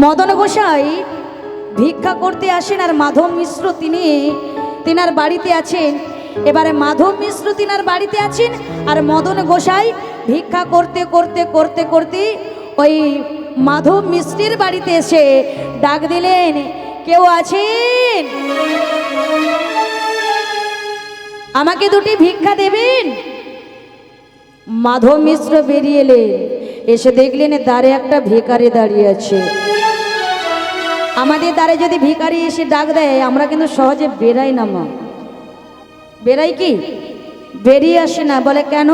মদন গোসাই ভিক্ষা করতে আসেন আর মাধব মিশ্র তিনার বাড়িতে আছেন। এবারে মাধব মিশ্র তিনার বাড়িতে আছেন আর মদন গোসাই ভিক্ষা করতে করতে করতে করতে ওই মাধব মিশ্রের বাড়িতে এসে ডাক দিলেন, কেউ আছেন? আমাকে দুটি ভিক্ষা দেবেন। মাধব মিশ্র বেরিয়ে এলেন, এসে দেখলেন দ্বারে একটা ভিখারি দাঁড়িয়ে আছে। আমাদের দ্বারে যদি ভিখারি এসে ডাক দেয় আমরা কিন্তু সহজে বেরাই না মা। বেরাই কি? বেরিয়ে আসে না। বলে কেন?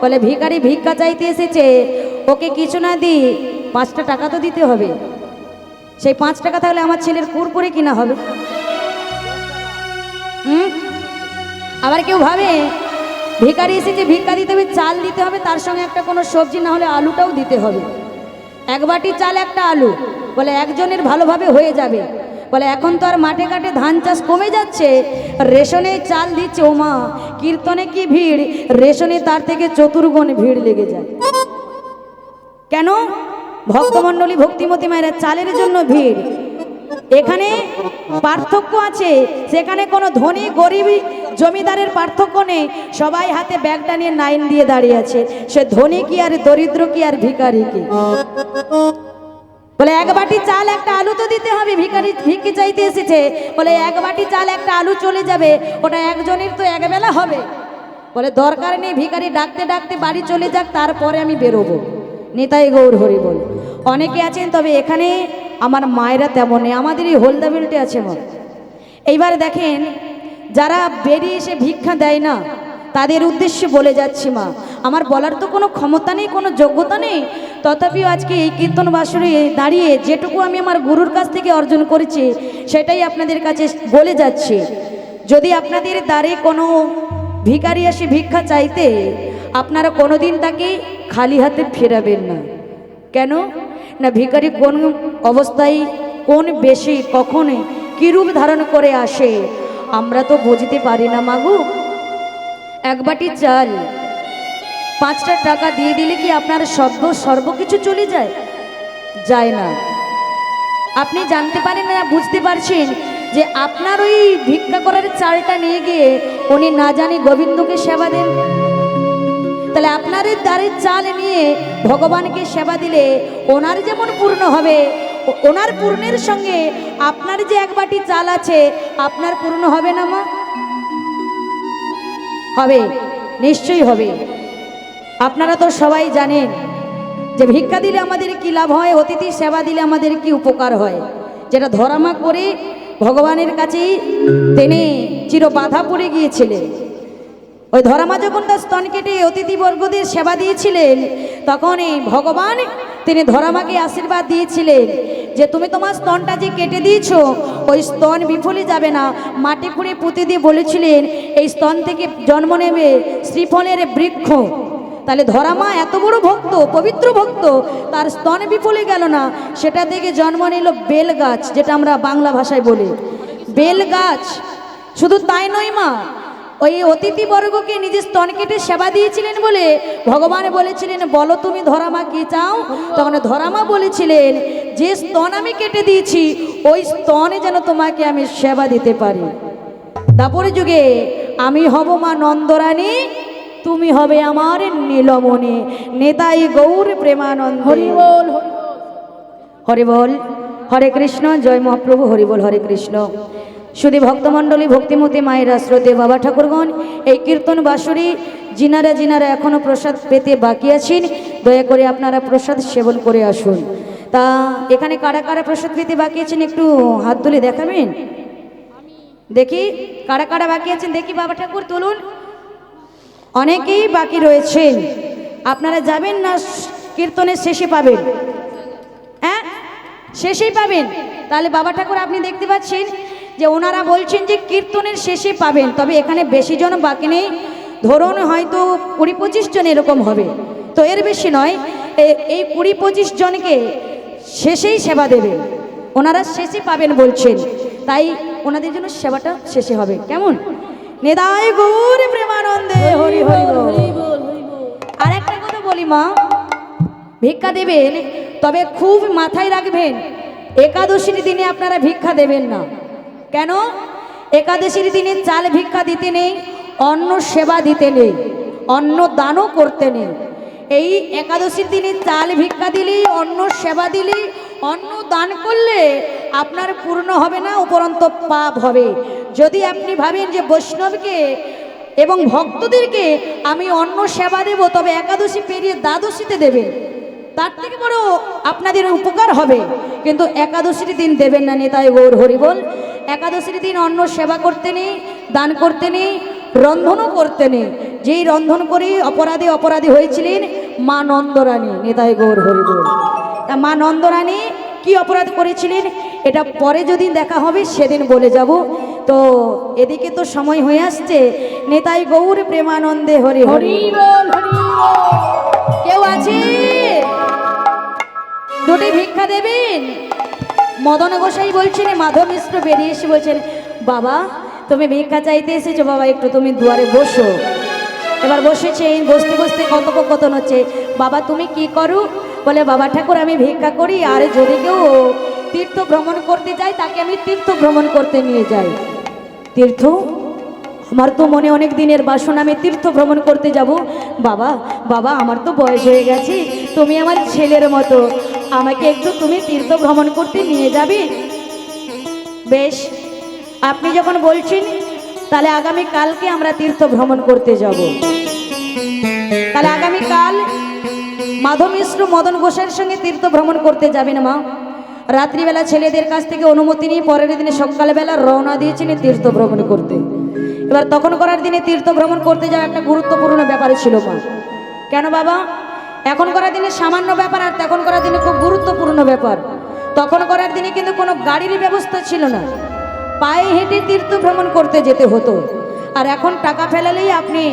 বলে ভিখারি ভিক্ষা চাইতে এসেছে, ওকে কিছু না দি 5টা টাকা তো দিতে হবে। সেই 5 টাকা তাহলে আমার ছেলের কুরকুরে কিনা হবে। আবার কেউ ভাবে ভিখারি এসেছে ভিক্ষা দিতে হবে, চাল দিতে হবে, তার সঙ্গে একটা কোনো সবজি, না হলে আলুটাও দিতে হবে। 1 বাটি চাল 1টা আলু, বলে একজনের ভালোভাবে হয়ে যাবে। বলে এখন তো আর মাঠে ঘাটে ধান চাষ কমে যাচ্ছে, রেশনে চাল দিচ্ছে। ও মা, কীর্তনে কি ভিড়, রেশনে তার থেকে চতুর্গুণ ভিড় লেগে যায়। কেন? ভক্তমণ্ডলী ভক্তিমতী মায়েরা চালের জন্য ভিড়। এখানে পার্থক্য আছে, সেখানে কোনো ধনী গরিব জমিদারের পার্থক্য নেই। সবাই হাতে ব্যাগটা নিয়ে লাইন দিয়ে দাঁড়িয়ে আছে। সে ধনী কি আর দরিদ্র কি আর ভিখারি কি। বলে 1 বাটি চাল 1টা আলু তো দিতে হবে। ভিখারি ভিক্ষে চাইতে এসেছে, বলে 1 বাটি চাল 1টা আলু চলে যাবে, ওটা একজনের তো একবেলা হবে। বলে দরকার নেই, ভিখারি ডাকতে ডাকতে বাড়ি চলে যাক, তারপরে আমি বেরোবো। নিতাই গৌর হরি বল। অনেকে আছেন, তবে এখানে আমার মায়েরা তেমন নেই, আমাদের এই হলদা বেল্টে আছে মা। এইবার দেখেন, যারা বেরিয়ে এসে ভিক্ষা দেয় না তাদের উদ্দেশ্যে বলে যাচ্ছি মা, আমার বলার তো কোনো ক্ষমতা নেই, কোনো যোগ্যতা নেই, তথাপিও আজকে এই কীর্তন বাসরে দাঁড়িয়ে যেটুকু আমি আমার গুরুর কাছ থেকে অর্জন করেছি সেটাই আপনাদের কাছে বলে যাচ্ছি। যদি আপনাদের দ্বারে কোনো ভিখারি আসে ভিক্ষা চাইতে, আপনারা কোনোদিন তাকে খালি হাতে ফেরাবেন না। কেন না, ভিখারি কোন অবস্থায়, কোন বেশি, কখনই কী রূপ ধারণ করে আসে আমরা তো বুঝতে পারি না মাগু। 1 বাটি চাল 5টা টাকা দিয়ে দিলে কি আপনার সর্বকিছু চলে যায়? যায় না। আপনি জানতে পারেন না, বুঝতে পারছেন যে আপনার ওই ভিক্ষা করার চালটা নিয়ে গিয়ে উনি না জানি গোবিন্দকে সেবা দেন। তাহলে আপনার দ্বারে চাল নিয়ে ভগবানকে সেবা দিলে ওনার যেমন পূর্ণ হবে, ওনার পূর্ণের সঙ্গে আপনার যে 1 বাটি চাল আছে আপনার পূর্ণ হবে না মা? হবে, নিশ্চয়ই হবে। আপনারা তো সবাই জানেন যে ভিক্ষা দিলে আমাদের কি লাভ হয়, অতিথি সেবা দিলে আমাদের কি উপকার হয়। যেটা ধরামা করে ভগবানের কাছেই তিনি চির বাধা পড়ে গিয়েছিলেন। ওই ধরামা যখন তার স্তন কেটে অতিথিবর্গদের সেবা দিয়েছিলেন, তখন এই ভগবান তিনি ধরামাকে আশীর্বাদ দিয়েছিলেন যে তুমি তোমার স্তনটা যে কেটে দিয়েছো ওই স্তন বিফলে যাবে না। মাটি খুঁড়ে পুঁতে দিয়ে বলেছিলেন এই স্তন থেকে জন্ম নেবে শ্রীফলের বৃক্ষ। তাহলে ধরামা এত বড় ভক্ত, পবিত্র ভক্ত, তার স্তন বিফলে গেল না, সেটা থেকে জন্ম নিল বেল গাছ, যেটা আমরা বাংলা ভাষায় বলি বেল গাছ। শুধু তাই নয় মা, ওই অতিথিবর্গকে নিজের স্তন কেটে সেবা দিয়েছিলেন বলে ভগবান বলেছিলেন বলো তুমি ধরামা কি চাও। তখন ধরামা বলেছিলেন যে স্তন আমি কেটে দিয়েছি ওই স্তনে যেন তোমাকে আমি সেবা দিতে পারি। দাপর যুগে আমি হব মা নন্দরানী, তুমি হবে আমার নীলমণি। নেতাই গৌর প্রেমানন্দ। হরি বল, হরি বল, হরে কৃষ্ণ। জয় মহাপ্রভু, হরি বল, হরে কৃষ্ণ। শুধু ভক্তমণ্ডলী ভক্তিমতী মায়েরা, শ্রোতে বাবা ঠাকুরগণ, এই কীর্তন বাসুরি যিনারা এখনও প্রসাদ পেতে বাকি আছেন দয়া করে আপনারা প্রসাদ সেবন করে আসুন। তা এখানে কারা কারা প্রসাদ পেতে বাকি আছেন একটু হাত তুলে দেখাবেন দেখি। কারা কারা বাকি আছেন দেখি, বাবা ঠাকুর তুলুন। অনেকেই বাকি রয়েছেন, আপনারা যাবেন না কীর্তনের শেষে পাবেন? হ্যাঁ, শেষেই পাবেন। তাহলে বাবা ঠাকুর আপনি দেখতে পাচ্ছেন যে ওনারা বলছেন যে কীর্তনের শেষে পাবেন, তবে এখানে বেশি জন বাকি নেই, ধরুন হয়তো 20-25 জন এরকম হবে, তো এর বেশি নয়। এই 20-25 জনকে শেষেই সেবা দেবে, ওনারা শেষে পাবেন বলছেন, তাই ওনাদের জন্য সেবাটা শেষে হবে। কেমন? নিতাই গৌর প্রেমানন্দে, হরি হরি বল। আর একটা কথা বলি মা, ভিক্ষা দেবেন তবে খুব মাথায় রাখবেন একাদশীর দিনে আপনারা ভিক্ষা দেবেন না। কেন? একাদশীর দিনে চাল ভিক্ষা দিতে নেই, অন্ন সেবা দিতে নেই, অন্ন দানও করতে নেই। এই একাদশীর দিনে চাল ভিক্ষা দিলেই, অন্ন সেবা দিলেই, অন্ন দান করলে আপনার পূর্ণ হবে না, উপরন্ত পাপ হবে। যদি আপনি ভাবেন যে বৈষ্ণবকে এবং ভক্তদেরকে আমি অন্ন সেবা দেব, তবে একাদশী পেরিয়ে দ্বাদশীতে দেবেন, তার থেকে বড় আপনাদের উপকার হবে। কিন্তু একাদশীর দিন দেবেন না। নিতাই গৌর হরিবোল। একাদশীর দিন অন্ন সেবা করতে নেই, দান করতে নেই, রন্ধনও করতে নেই। যেই রন্ধন করে অপরাধী হয়েছিলেন মা নন্দরানী। নিতাই গৌর হরিবোল। মা নন্দরানী কি অপরাধ করেছিলেন এটা পরে যদি দেখা হবে সেদিন বলে যাব। তো এদিকে তো সময় হয়ে আসছে। নিতাই গৌর প্রেমানন্দে হরি হরি বল। কেউ আছে? দুটি ভিক্ষা দেবেন। মদন গোসাই বলছেন, মাধব মিশ্র বেরিয়ে এসে বলছেন, বাবা তুমি ভিক্ষা চাইতে এসেছো, বাবা একটু তুমি দুয়ারে বসো। এবার বসেছে, বসতে বসতে কথোপকথন হচ্ছে। বাবা তুমি কি করো? বলে বাবা ঠাকুর আমি ভিক্ষা করি, আর যদি কেউ তীর্থ ভ্রমণ করতে যায় তাকে আমি তীর্থ ভ্রমণ করতে নিয়ে যাই। তীর্থ? আমার তো মনে অনেক দিনের বাসনা, আমি তীর্থ ভ্রমণ করতে যাব। বাবা বাবা আমার তো বয়স হয়ে গেছে, তুমি আমার ছেলের মতো, আমাকে একটু তুমি তীর্থ ভ্রমণ করতে নিয়ে যাবে? বেশ, আপনি যখন বলছেন তাহলে আগামী কালকে আমরা তীর্থ ভ্রমণ করতে যাব। তাহলে আগামীকাল মাধব মিশ্র মদন গোসাইয়ের সঙ্গে তীর্থ ভ্রমণ করতে যাবেন মা। রাত্রিবেলা ছেলেদের কাছ থেকে অনুমতি নিয়ে পরের দিনে সকালবেলা রওনা দিয়েছেন তীর্থ ভ্রমণ করতে। এবার তখন করার দিনে তীর্থ ভ্রমণ করতে যাওয়া একটা গুরুত্বপূর্ণ ব্যাপার ছিল মা। কেন বাবা? এখন করার দিনে সামান্য ব্যাপার, আর তখন করার দিনে খুব গুরুত্বপূর্ণ ব্যাপার। তখন করার দিনে কিন্তু কোনো গাড়ির ব্যবস্থা ছিল না, পায়ে হেঁটে তীর্থ ভ্রমণ করতে যেতে হতো। আর এখন টাকা ফেলালেই আপনি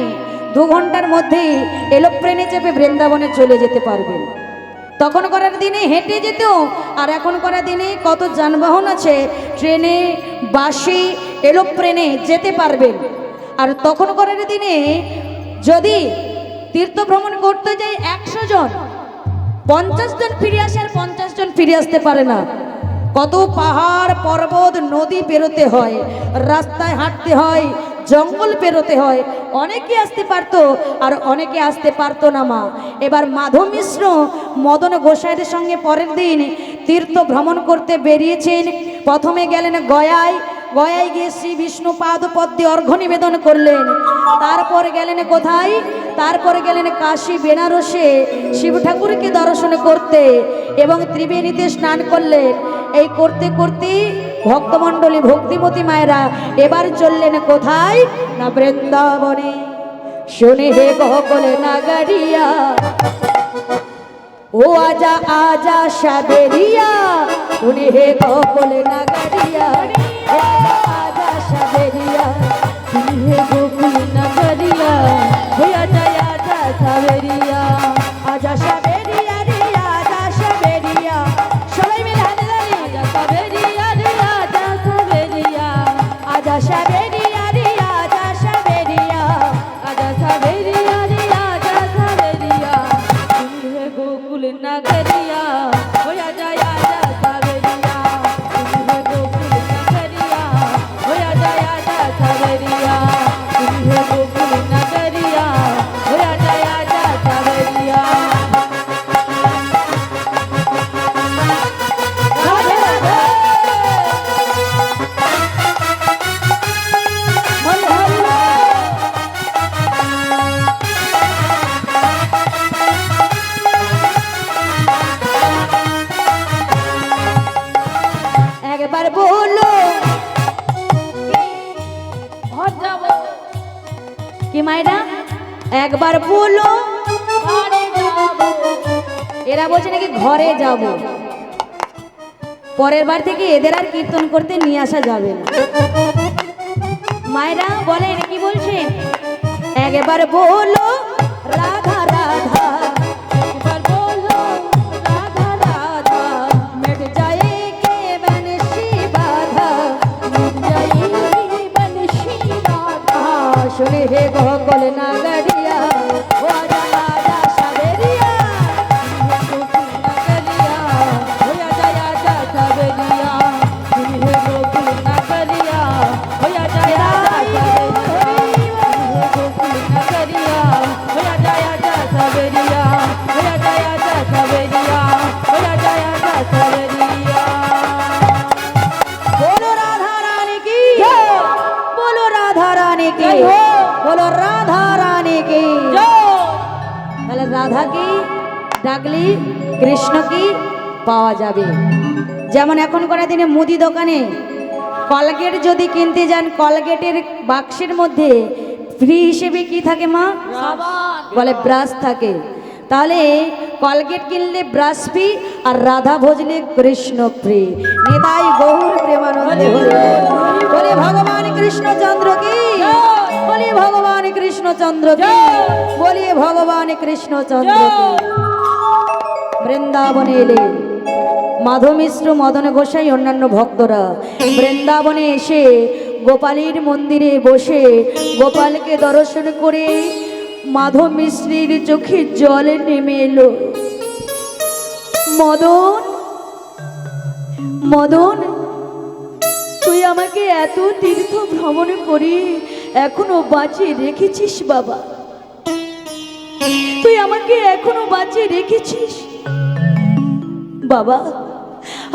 2 ঘন্টার মধ্যেই এরোপ্লেনে চেপে বৃন্দাবনে চলে যেতে পারবেন। তখন করার দিনে হেঁটে যেত, আর এখন করার দিনে কত যানবাহন আছে, ট্রেনে, বাসে, এরোপ্লেনে যেতে পারবেন। আর তখন করার দিনে যদি তীর্থ ভ্রমণ করতে যাই 100 জন, 50 জন ফিরে আসে, আর 50 জন ফিরে আসতে পারে না। কত পাহাড় পর্বত নদী পেরোতে হয়, রাস্তায় হাঁটতে হয়, জঙ্গল পেরোতে হয়। অনেকে আসতে পারতো আর অনেকে আসতে পারতো না মা। এবার মাধব মিশ্র মদন গোসাইয়ের সঙ্গে পরের দিন তীর্থ ভ্রমণ করতে বেরিয়েছেন। প্রথমে গেলেন গয়ায়, গয়ায় গিয়ে শ্রী বিষ্ণু পাদপদ্মে অর্ঘ্য নিবেদন করলেন। তারপর গেলেন কোথায়? তারপরে গেলেন কাশী বেনারসে শিব ঠাকুরকে দর্শন করতে এবং ত্রিবেণীতে স্নান করলেন। এই করতে করতে ভক্তমণ্ডলী ভক্তিমতী মায়েরা এবার চললেন কোথায়? না বৃন্দাবনে। শুনে হে গহকলে নাগারিয়া, ও আজা আজা সাবেরিয়া, শুনে হে গহকলে নাগারিয়া, আজা সাবেরিয়া, শুনে হে গোকুল নাগারিয়া, হে আজা আজা সাবেরিয়া, আজা সাবেরিয়া রে আজা সাবেরিয়া, সবাই মিলে হাতে তালি, আজা সাবেরিয়া রে আজা সাবেরিয়া, আজা সাবেরিয়া রে আজা সাবেরিয়া, আজা সাবেরিয়া রে আজা সাবেরিয়া, শুনে হে গোকুল নাগরিয়া, ও আজা আজা সাবেরিয়া, শুনে হে গোকুল নাগরিয়া, ও আজা আজা সাবেরিয়া, শুনে হে গোকুল নাগরিয়া, ও আজা আজা সাবেরিয়া। রাধে রাধে, হরি হরি বল। একবার বলো ঘর যাব কি মায়েরা, একবার বলো ঘরে যাব। এরা বলছে নাকি ঘরে যাব, পরের বার থেকে এদের আর কীর্তন করতে নিয়ে আসা যাবে না। মায়েরা বলেন কি বলছেন? একবার বলো রাধা রাধা, একবার বলো রাধা রাধা, মিট जाएगी बंशी बाधा, मिट जाएगी बंशी बाधा, শুনে হে গহকল নাগরিয়া, ও আজা আজা সাবেরিয়া, হে গোকুল নাগরিয়া, ও আজা আজা সাবেরিয়া। ডাকলে কৃষ্ণকে পাওয়া যাবে। যেমন এখনকার দিনে মুদি দোকানে কলগেট যদি কিনতে যান, কলগেটের বাক্সের মধ্যে ফ্রি হিসেবে কি থাকে মা? বলে ব্রাশ থাকে। তাহলে কলগেট কিনলে ব্রাশ ফ্রি, আর রাধা ভজলে কৃষ্ণ ফ্রি। নিতাই গৌর প্রেমানন্দে বলে ভগবান কৃষ্ণচন্দ্র কি, বলে ভগবান কৃষ্ণচন্দ্র কি, বলে ভগবান কৃষ্ণচন্দ্র কি। বৃন্দাবনে এলে মাধব মিশ্র, মদন গোসাই, অন্যান্য ভক্তরা বৃন্দাবনে এসে গোপালের মন্দিরে বসে গোপালকে দর্শন করে মাধব মিশ্রের চোখে জলে নেমে এলো। মদন, মদন, তুই আমাকে এত তীর্থ ভ্রমণ করি এখনো বাঁচিয়ে রেখেছিস বাবা, তুই আমাকে এখনো বাঁচিয়ে রেখেছিস বাবা।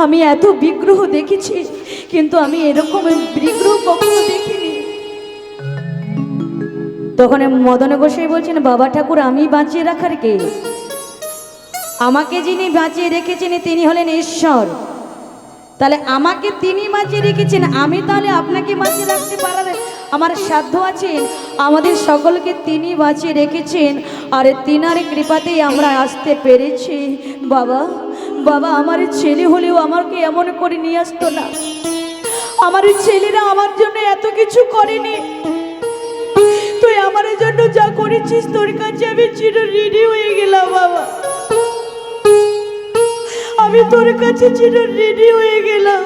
আমি এত বিগ্রহ দেখেছি, কিন্তু আমি এরকম বিগ্রহ কখনো দেখিনি। তখন মদন গোসাই বলছেন, বাবা ঠাকুর, আমি বাঁচিয়ে রাখার কে? আমাকে যিনি বাঁচিয়ে রেখেছেন তিনি হলেন ঈশ্বর। তাহলে আমাকে তিনি বাঁচিয়ে রেখেছেন, আমি তাহলে আপনাকে বাঁচিয়ে রাখতে পারার আমার সাধ্য আছে? আমাদের সকলকে তিনি বাঁচিয়ে রেখেছেন, আর তিনার কৃপাতেই আমরা আসতে পেরেছি বাবা। বাবা, আমার ছেলে হলেও আমাকে এমন করে নিয়ে আসতো না। আমার ছেলেরা আমার জন্য এত কিছু করেনি, তুই আমার জন্য যা করেছিস তোর কাছে আমি চির ঋণী হয়ে গেলাম বাবা। আমি তোর কাছে চির ঋণী হয়ে গেলাম,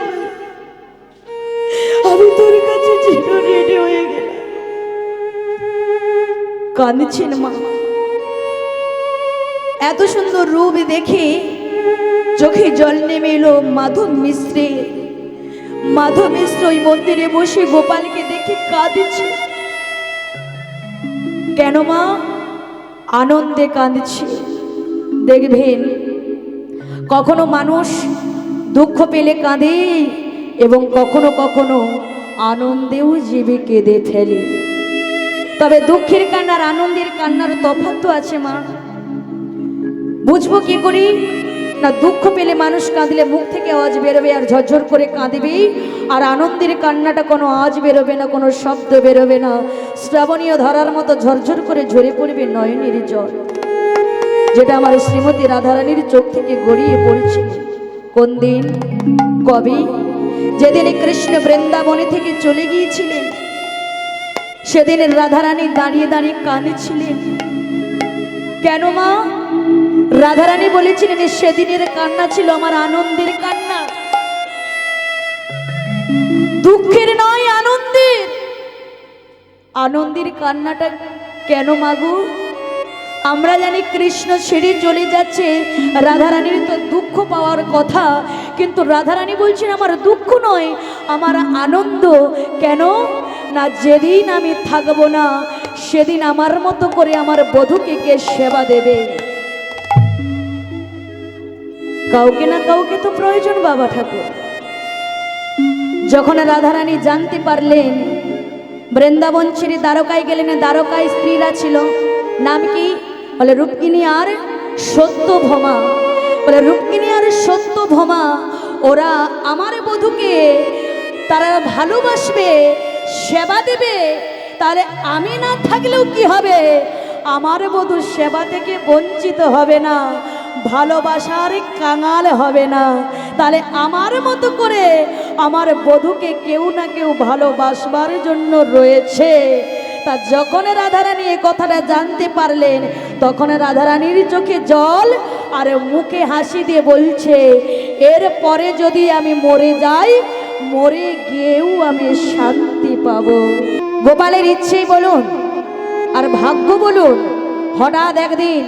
আমি তোর কাছে চির ঋণী হয়ে গেলাম। কাঁদছেন মা। এত সুন্দর রূপ দেখে চোখে জল নেমে এলো মাধব মিশ্রের। মাধব মিশ্র ওই মন্দিরে বসে গোপালকে দেখে কাঁদছে। কেন মা? আনন্দে কাঁদছে। দেখবেন কখনো মানুষ দুঃখ পেলে কাঁদে, এবং কখনো কখনো আনন্দেও জীবে কেঁদে ফেলে। তবে দুঃখের কান্নার আনন্দের কান্নার তফাৎ তো আছে মা। বুঝবো কি করি না? দুঃখ পেলে মানুষ কাঁদলে মুখ থেকে আওয়াজ বেরোবে আর ঝরঝর করে কাঁদবে, আর আনন্দের কান্নাটা কোনো আওয়াজ বেরোবে না, কোনো শব্দ বেরোবে না, শ্রাবণীয় ধরার মতো ঝরঝর করে ঝরে পড়বে নয়নের জল, যেটা আমার শ্রীমতী রাধারানীর চোখ থেকে গড়িয়ে পড়েছে। কোন দিন, কবে? যেদিন কৃষ্ণ বৃন্দাবনে থেকে চলে গিয়েছিলেন, সেদিন রাধারানী দাঁড়িয়ে দাঁড়িয়ে কাঁদছিলেন। কেন মা? রাধারানী বলেছিলেন সেদিনের কান্না ছিল আমার আনন্দের কান্না, দুঃখের নয়, আনন্দের। আনন্দের কান্নাটা কেন মাগো? আমরা জানি কৃষ্ণ ছেড়ে চলে যাচ্ছে, রাধারানীর তো দুঃখ পাওয়ার কথা, কিন্তু রাধারানী বলছেন আমার দুঃখ নয়, আমার আনন্দ। কেন না? যেদিন আমি থাকবো না সেদিন আমার মতো করে আমার বধূকে কে সেবা দেবে? কাউকে না কাউকে তো প্রয়োজন বাবা ঠাকুর। যখন রাধারানী জানতে পারলেন, বৃন্দাবন ছেড়ে দ্বারকায় গেলেন। দ্বারকায় স্ত্রীরা ছিল, নাম কি? বলে রুক্মিণী আর সত্যভামা। বলে রুক্মিণী আর সত্যভামা, ওরা আমার বধূকে তারা ভালোবাসবে, সেবা দেবে, তাহলে আমি না থাকলেও কি হবে? আমার বধূ সেবা থেকে বঞ্চিত হবে না, ভালোবাসার কাঙাল হবে না। তাহলে আমার মতো করে আমার বধূকে কেউ না কেউ ভালোবাসবার জন্য রয়েছে। তা যখন রাধারানী এই কথাটা জানতে পারলেন, তখন রাধারানীর চোখে জল আর মুখে হাসি দিয়ে বলছে, এর পরে যদি আমি মরে যাই, মরে গিয়েও আমি শান্তি পাব। গোপালের ইচ্ছেই বলুন আর ভাগ্য বলুন, হঠাৎ একদিন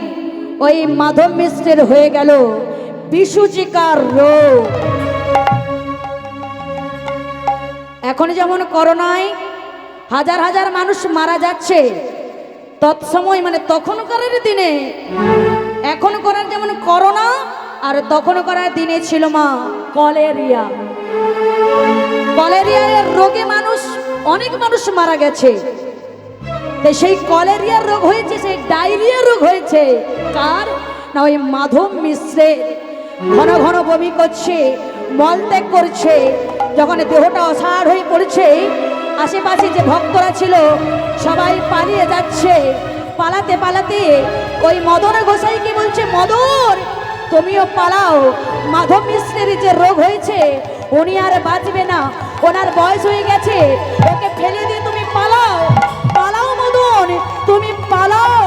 ওই মাধব মিশ্রের হয়ে গেল বিসূচিকার রোগ। এখন যেমন করোনায় হাজার হাজার মানুষ মারা যাচ্ছে, তৎসময় মানে তখনকার দিনে, এখন করার যেমন করোনা, আর তখন করার দিনে ছিল মা কলেরিয়া। কলেরিয়ার রোগে অনেক মানুষ মারা গেছে। সেই কলেরিয়ার রোগ হয়েছে, সেই ডায়রিয়া রোগ হয়েছে কার? না ওই মাধব মিশ্রের ঘন ঘন বমি করছে, মলত্যাগ করছে। যখন দেহটা অসাড় হয়ে পড়ছে, আশেপাশে যে ভক্তরা ছিল সবাই পালিয়ে যাচ্ছে। পালাতে পালাতে ওই মদন গোসাইকে বলছে, মদন তুমিও পালাও, মাধব মিশ্রের যে রোগ হয়েছে উনি আর বাঁচবে না, ওনার বয়স হয়ে গেছে, ওকে ফেলে দিয়ে তুমি পালাও, পালাও মদন, তুমি পালাও।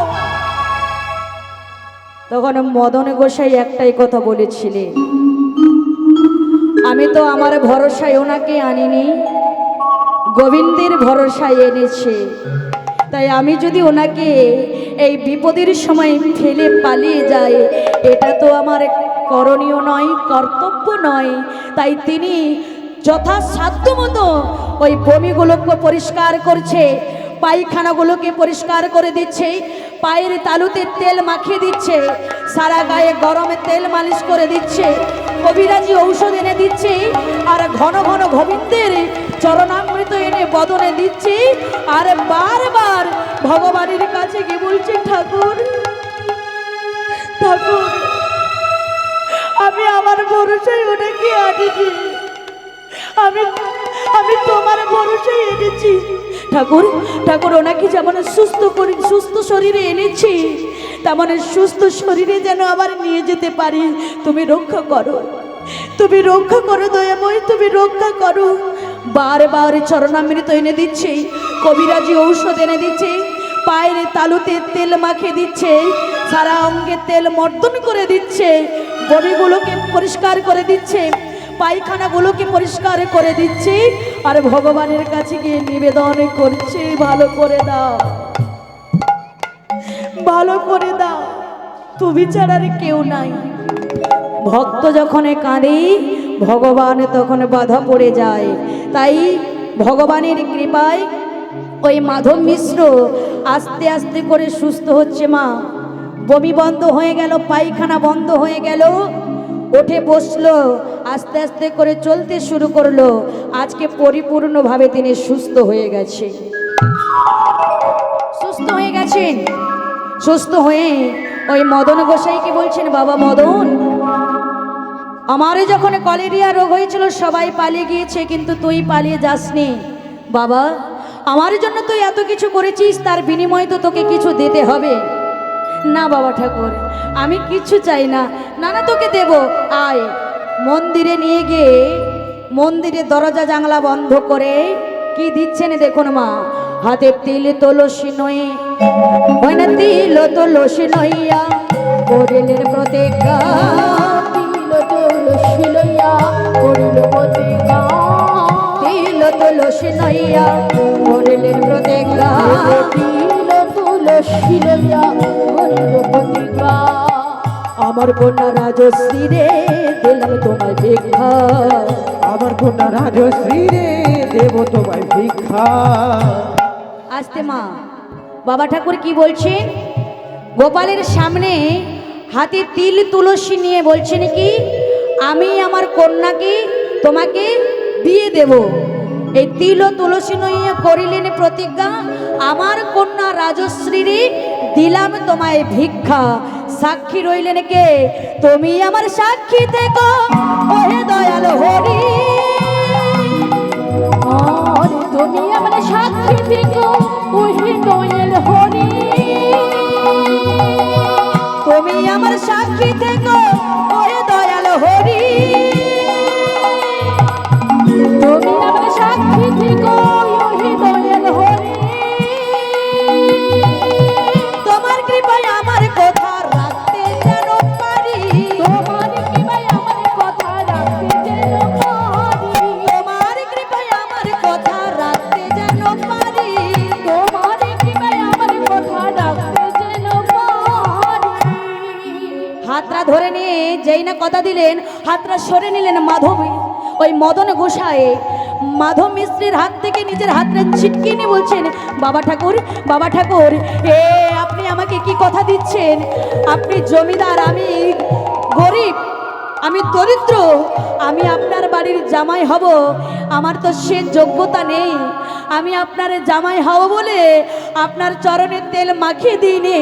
তখন মদন গোসাই একটাই কথা বলেছিলেন, আমি তো আমার ভরসায় ওনাকে আনিনি, গোবিন্দের ভরসায় এনেছে। তাই আমি যদি ওনাকে এই বিপদের সময় ফেলে পালিয়ে যাই, এটা তো আমার করণীয় নয়, কর্তব্য নয়। তাই তিনি যথাসাধ্য মতো ওই বমিগুলোকে পরিষ্কার করছে, পায়খানাগুলোকে পরিষ্কার করে দিচ্ছে, পায়ের তালুতে তেল মাখিয়ে দিচ্ছে, সারা গায়ে গরমে তেল মালিশ করে দিচ্ছে, কবিরাজি ঔষধ এনে দিচ্ছে, আর ঘন ঘন গোবিন্দের চরণামৃত এনে বদনে দিচ্ছে, আর বারবার ভগবানের কাছে গিয়ে বলছে, ঠাকুর ঠাকুর আমি আমার ভরসায় ওনাকে আনিনি, আমি তোমার ভরসায় এনেছি ঠাকুর। ঠাকুর ওনাকে যেমন সুস্থ শরীরে এনেছি, তেমন সুস্থ শরীরে যেন আবার নিয়ে যেতে পারি। তুমি রক্ষা করো, তুমি রক্ষা করো দয়াময়, তুমি রক্ষা করো। বারবার চরণামৃত এনে দিচ্ছে, কবিরাজি ঔষধ এনে দিচ্ছে, পায়ের তালুতে তেল মাখিয়ে দিচ্ছে, সারা অঙ্গে তেল মর্দন করে দিচ্ছে, বমিগুলোকে পরিষ্কার করে দিচ্ছে, পায়খানাগুলোকে পরিষ্কার করে দিচ্ছে, আর ভগবানের কাছে গিয়ে নিবেদন করছে, ভালো করে দাও, ভালো করে দাও, তুমি ছাড়া আর কেউ নাই। ভক্ত যখন কাঁদে ভগবান তখন বাধা পড়ে যায়। তাই ভগবানের কৃপায় ওই মাধব মিশ্র আস্তে আস্তে করে সুস্থ হচ্ছে। মা বমি বন্ধ হয়ে গেল, পায়খানা বন্ধ হয়ে গেল, উঠে বসলো, আস্তে আস্তে করে চলতে শুরু করলো। আজকে পরিপূর্ণভাবে তিনি সুস্থ হয়ে গেছে, সুস্থ হয়ে গেছেন। সুস্থ হয়ে ওই মদন গোসাইকে বলছেন, বাবা মদন, আমারে যখন কলেরিয়া রোগ হয়েছিল সবাই পালিয়ে গিয়েছে, কিন্তু তুই পালিয়ে যাসনি। বাবা আমার জন্য তুই এত কিছু করেছিস, তার বিনিময়ে তো তোকে কিছু দিতে হবে। না বাবা ঠাকুর আমি কিছু চাই না। না না তোকে দেব, আয়। মন্দিরে নিয়ে গিয়ে মন্দিরের দরজা জানলা বন্ধ করে কি দিচ্ছেন দেখুন মা, হাতে তিল তুলসী নয়ে, হয় না তিল তুলসী নইয়া করিলেন প্রতিজ্ঞা, তিল তুলসী লইয়া করিল প্রতিজ্ঞা, তিল তুলসী নইয়া করিলেন প্রতিজ্ঞা, তিল তুলসী লইয়া করিল প্রতিজ্ঞা। আমার কন্যা রাজশ্রী রে দিলাম তোমায় ভিক্ষা, আমার কন্যা রাজশ্রী রে দেব তোমায় ভিক্ষা। আস্তে মা, বাবা ঠাকুর কি বলছেন, গোপালের সামনে হাতে তিল তুলসী নিয়ে বলছেন কি, আমি আমার কন্যাকে তোমাকে দিয়ে দেব। এই তিল ও তুলসী নইয়া করিলেন প্রতিজ্ঞা, আমার কন্যা রাজশ্রী রে দিলাম তোমায় ভিক্ষা। সাক্ষী রইলেন কে, তুমি আমার সাক্ষী থেকো ওহে দয়াল হরি, তুমি আমার সাক্ষী থেকো ওহে দয়াল হরি, তুমি আমার সাক্ষী থেকো ওহে দয়াল হরি, তুমি আমার সাক্ষী থেকো ওহে দয়াল হরি। তোমার কৃপায় আমার কথা রাখতে যেন পারি, তোমার কৃপায় আমার কথা রাখতে যেন পারি, তোমার কৃপায় আমার কথা রাখতে যেন পারি, তোমার কৃপায় আমার কথা রাখতে যেন পারি। হাতটা ধরে নিয়ে যেই না কথা দিলেন, হাতটা সরে নিলেন মাধব, ওই মদন গোসাই মাধব মিশ্রের হাত থেকে নিজের হাতটা ছিটকে নিয়ে বলছেন, বাবা ঠাকুর, বাবা ঠাকুর, এ আপনি আমাকে কি কথা দিচ্ছেন? আপনি জমিদার, আমি গরিব, আমি দরিদ্র, আমি আপনার বাড়ির জামাই হব, আমার তো সে যোগ্যতা নেই। আমি আপনার জামাই হব বলে আপনার চরণে তেল মাখিয়ে দিইনি,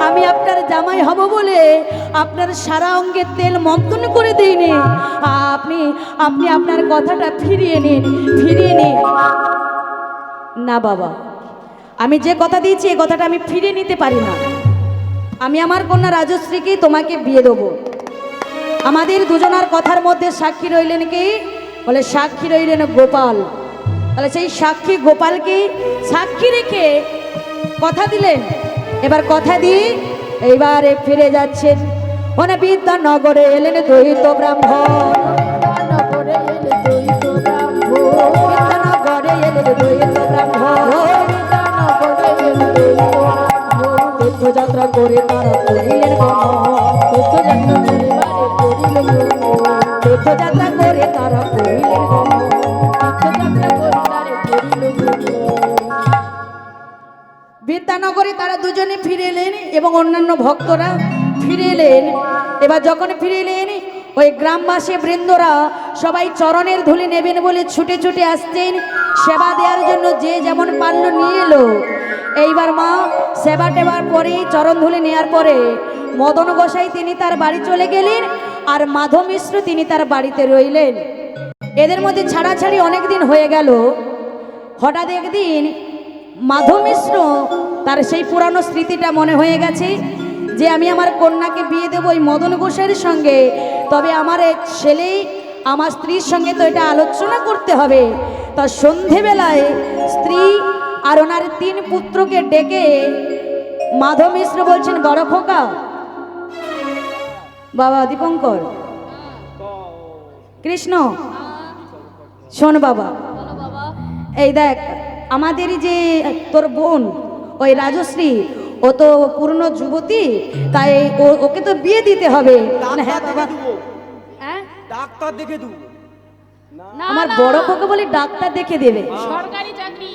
আমি আপনার জামাই হব বলে আপনার সারা অঙ্গে তেল মন্থন করে দিইনি। আপনি আপনি আপনার কথাটা ফিরিয়ে নিন, ফিরিয়ে নিন। না বাবা, আমি যে কথা দিয়েছি এই কথাটা আমি ফিরিয়ে নিতে পারি না। আমি আমার কন্যা রাজশ্রীকে তোমাকে বিয়ে দেবো। আমাদের দুজনার কথার মধ্যে সাক্ষী রইলেন কি? বলে সাক্ষী রইলেন গোপাল। তাহলে সেই সাক্ষী গোপালকে সাক্ষী রেখে কথা দিলেন। এবার কথা দিয়ে এইবারে ফিরে যাচ্ছেন। মানে বিদ্যানগরে এলেন দ্বৈত ব্রাহ্মণ, বিদ্যানগরে এলেন দ্বৈত ব্রাহ্মণ, তীর্থযাত্রা করে তারা করিলেন তীর্থযাত্রা করে তারা করিলেন। বিদ্যানগরে তারা দুজনে ফিরে এলেন এবং অন্যান্য ভক্তরা ফিরে এলেন। এবার যখন ফিরে এলেন ওই গ্রামবাসী বৃন্দরা সবাই চরণের ধুলি নেবেন বলে ছুটে ছুটে আসতেন সেবা দেওয়ার জন্য। যে যেমন পারল নিয়ে এলো। এইবার মা সেবা টেবার পরে চরণ ধুলি নেওয়ার পরে মদন গোসাই তিনি তার বাড়ি চলে গেলেন, আর মাধব মিশ্র তিনি তার বাড়িতে রইলেন। এদের মধ্যে ছাড়াছাড়ি অনেক দিন হয়ে গেল। হঠাৎ একদিন মাধব মিশ্র তার সেই পুরানো স্মৃতিটা মনে হয়ে গেছে যে আমি আমার কন্যাকে বিয়ে দেবো ওই মদন গোসাইয়ের সঙ্গে। তবে আমার ছেলে আমার স্ত্রীর সঙ্গে তো এটা আলোচনা করতে হবে। তা সন্ধেবেলায় স্ত্রী আর ওনার 3 পুত্রকে ডেকে মাধব মিশ্র বলছেন, বড় খোকা, বাবা দীপঙ্কর, কৃষ্ণ, শোন বাবা, এই দেখ আমাদের যে তোর বোন ওই রাজশ্রী, ও তো পূর্ণ যুবতী, তাই ওকে তো বিয়ে দিতে হবে। হ্যাঁ বাবা, ডাক্তার দেখে দেবো। আমার বড় খোকা বলে ডাক্তার দেখে দেবে? সরকারি চাকরি।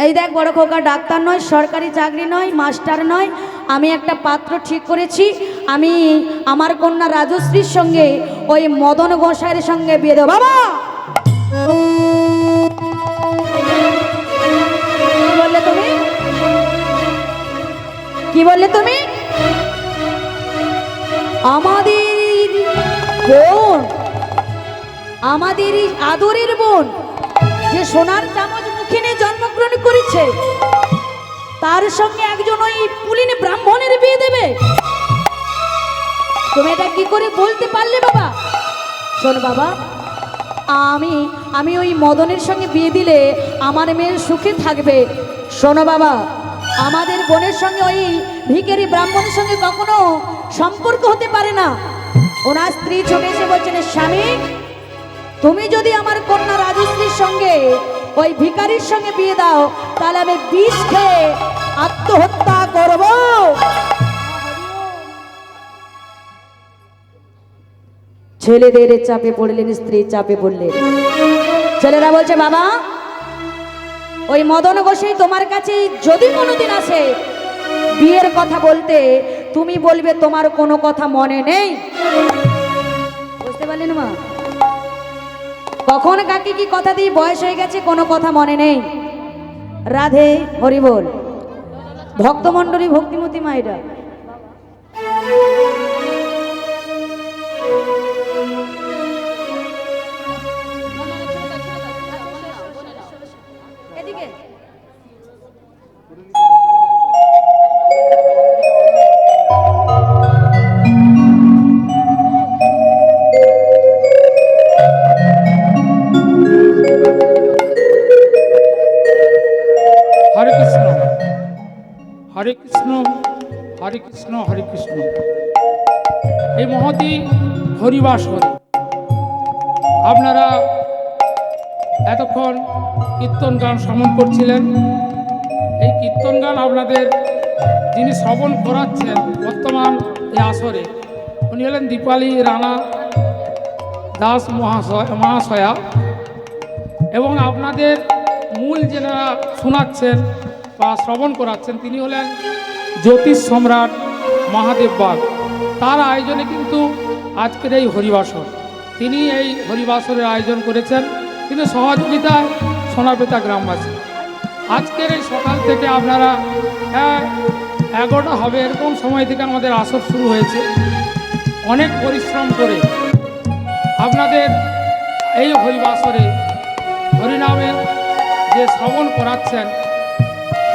এই দেখ বড় খোকা, ডাক্তার নয়, সরকারি চাকরি নয়, মাস্টার নয়, আমি একটা পাত্র ঠিক করেছি। আমি আমার কন্যা রাজশ্রীর সঙ্গে ওই মদন গোসাইয়ের সঙ্গে বিয়ে দেবো। বাবা কি বললে তুমি? কি বললে তুমি? আমাদের বোন, আমাদের আদরের বোন, যে সোনার চামচ মুখে নিয়ে জন্মগ্রহণ করেছে, তার সঙ্গে একজন ওই পুলিন ব্রাহ্মণের বিয়ে দেবে? তুমি এটা কি করে বলতে পারলে বাবা? শোন বাবা, আমি ওই মদনের সঙ্গে বিয়ে দিলে আমার মেয়ের সুখে থাকবে। শোনো বাবা, আমাদের বোনের সঙ্গে ওই ভিখারি ব্রাহ্মণের সঙ্গে কখনো সম্পর্ক হতে পারে না। ওনার স্ত্রী ছুটে এসে বলছেন, স্বামী, তুমি যদি আমার কন্যা রাজশ্রীর সঙ্গে ওই ভিখারির সঙ্গে বিয়ে দাও তাহলে আমি বিষ খেয়ে আত্মহত্যা করব। ছেলেদের চাপে পড়লেন, স্ত্রী চাপে পড়লেন। ছেলেরা বলছে, বাবা, ওই মদন গোসাই তোমার কাছে যদি কোনোদিন আসে বিয়ের কথা বলতে, তুমি বলবে তোমার কোনো কথা মনে নেই। বুঝতে পারলেন মা? কখন কাকে কি কথা দিয়ে বয়স হয়ে গেছে, কোনো কথা মনে নেই। রাধে হরি বল। ভক্তমণ্ডলী, ভক্তিমতী মায়েরা, এদিকে হরে কৃষ্ণ, হরে কৃষ্ণ, হরে কৃষ্ণ, হরে কৃষ্ণ। এই মহতি হরিবাস হরি। আপনারা এতক্ষণ কীর্তন গান শ্রবণ করছিলেন। এই কীর্তন গান আপনাদের যিনি শ্রবণ করাচ্ছেন বর্তমান এই আসরে, উনি হলেন দীপালি রানা দাস মহাশয়া। এবং আপনাদের মূল যেনারা শোনাচ্ছেন বা শ্রবণ করাচ্ছেন তিনি হলেন জ্যোতিষ সম্রাট মহাদেব বাগ। তার আয়োজনে কিন্তু আজকের এই হরিবাসর, তিনি এই হরিবাসরের আয়োজন করেছেন, তিনি সহযোগিতায় সোনাপেতা গ্রামবাসী। আজকের এই সকাল থেকে আপনারা 11টা হবে এরকম সময় থেকে আমাদের আসর শুরু হয়েছে। অনেক পরিশ্রম করে আপনাদের এই হরিবাসরে হরিনামের যে শ্রবণ করাচ্ছেন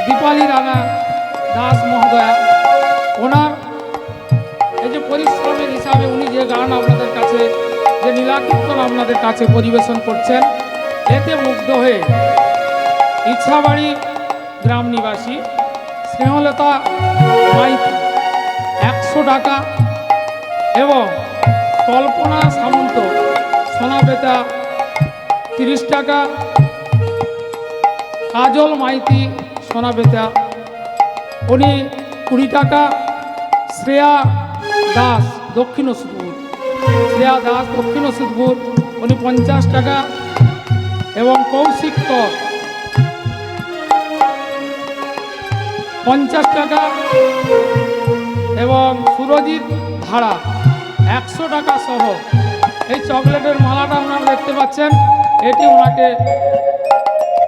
দীপালি রানা দাস মহোদয়া, ওনার এই যে পরিশ্রমের হিসাবে উনি যে গান আপনাদের কাছে, যে লীলাকীর্তন আপনাদের কাছে পরিবেশন করছেন, এতে মুগ্ধ হয়ে ইচ্ছাবাড়ি গ্রাম নিবাসী স্নেহলতা মাইতি 100 টাকা এবং কল্পনা সামন্ত সোনাবেতা 30 টাকা, কাজল মাইতি সোনাবেতা উনি 20 টাকা, শ্রেয়া দাস দক্ষিণ সুদপুর উনি 50 টাকা এবং কৌশিক কর 50 টাকা এবং সুরজিৎ ধারা 100 টাকা সহ এই চকলেটের মালাটা আপনারা দেখতে পাচ্ছেন, এটি ওনাকে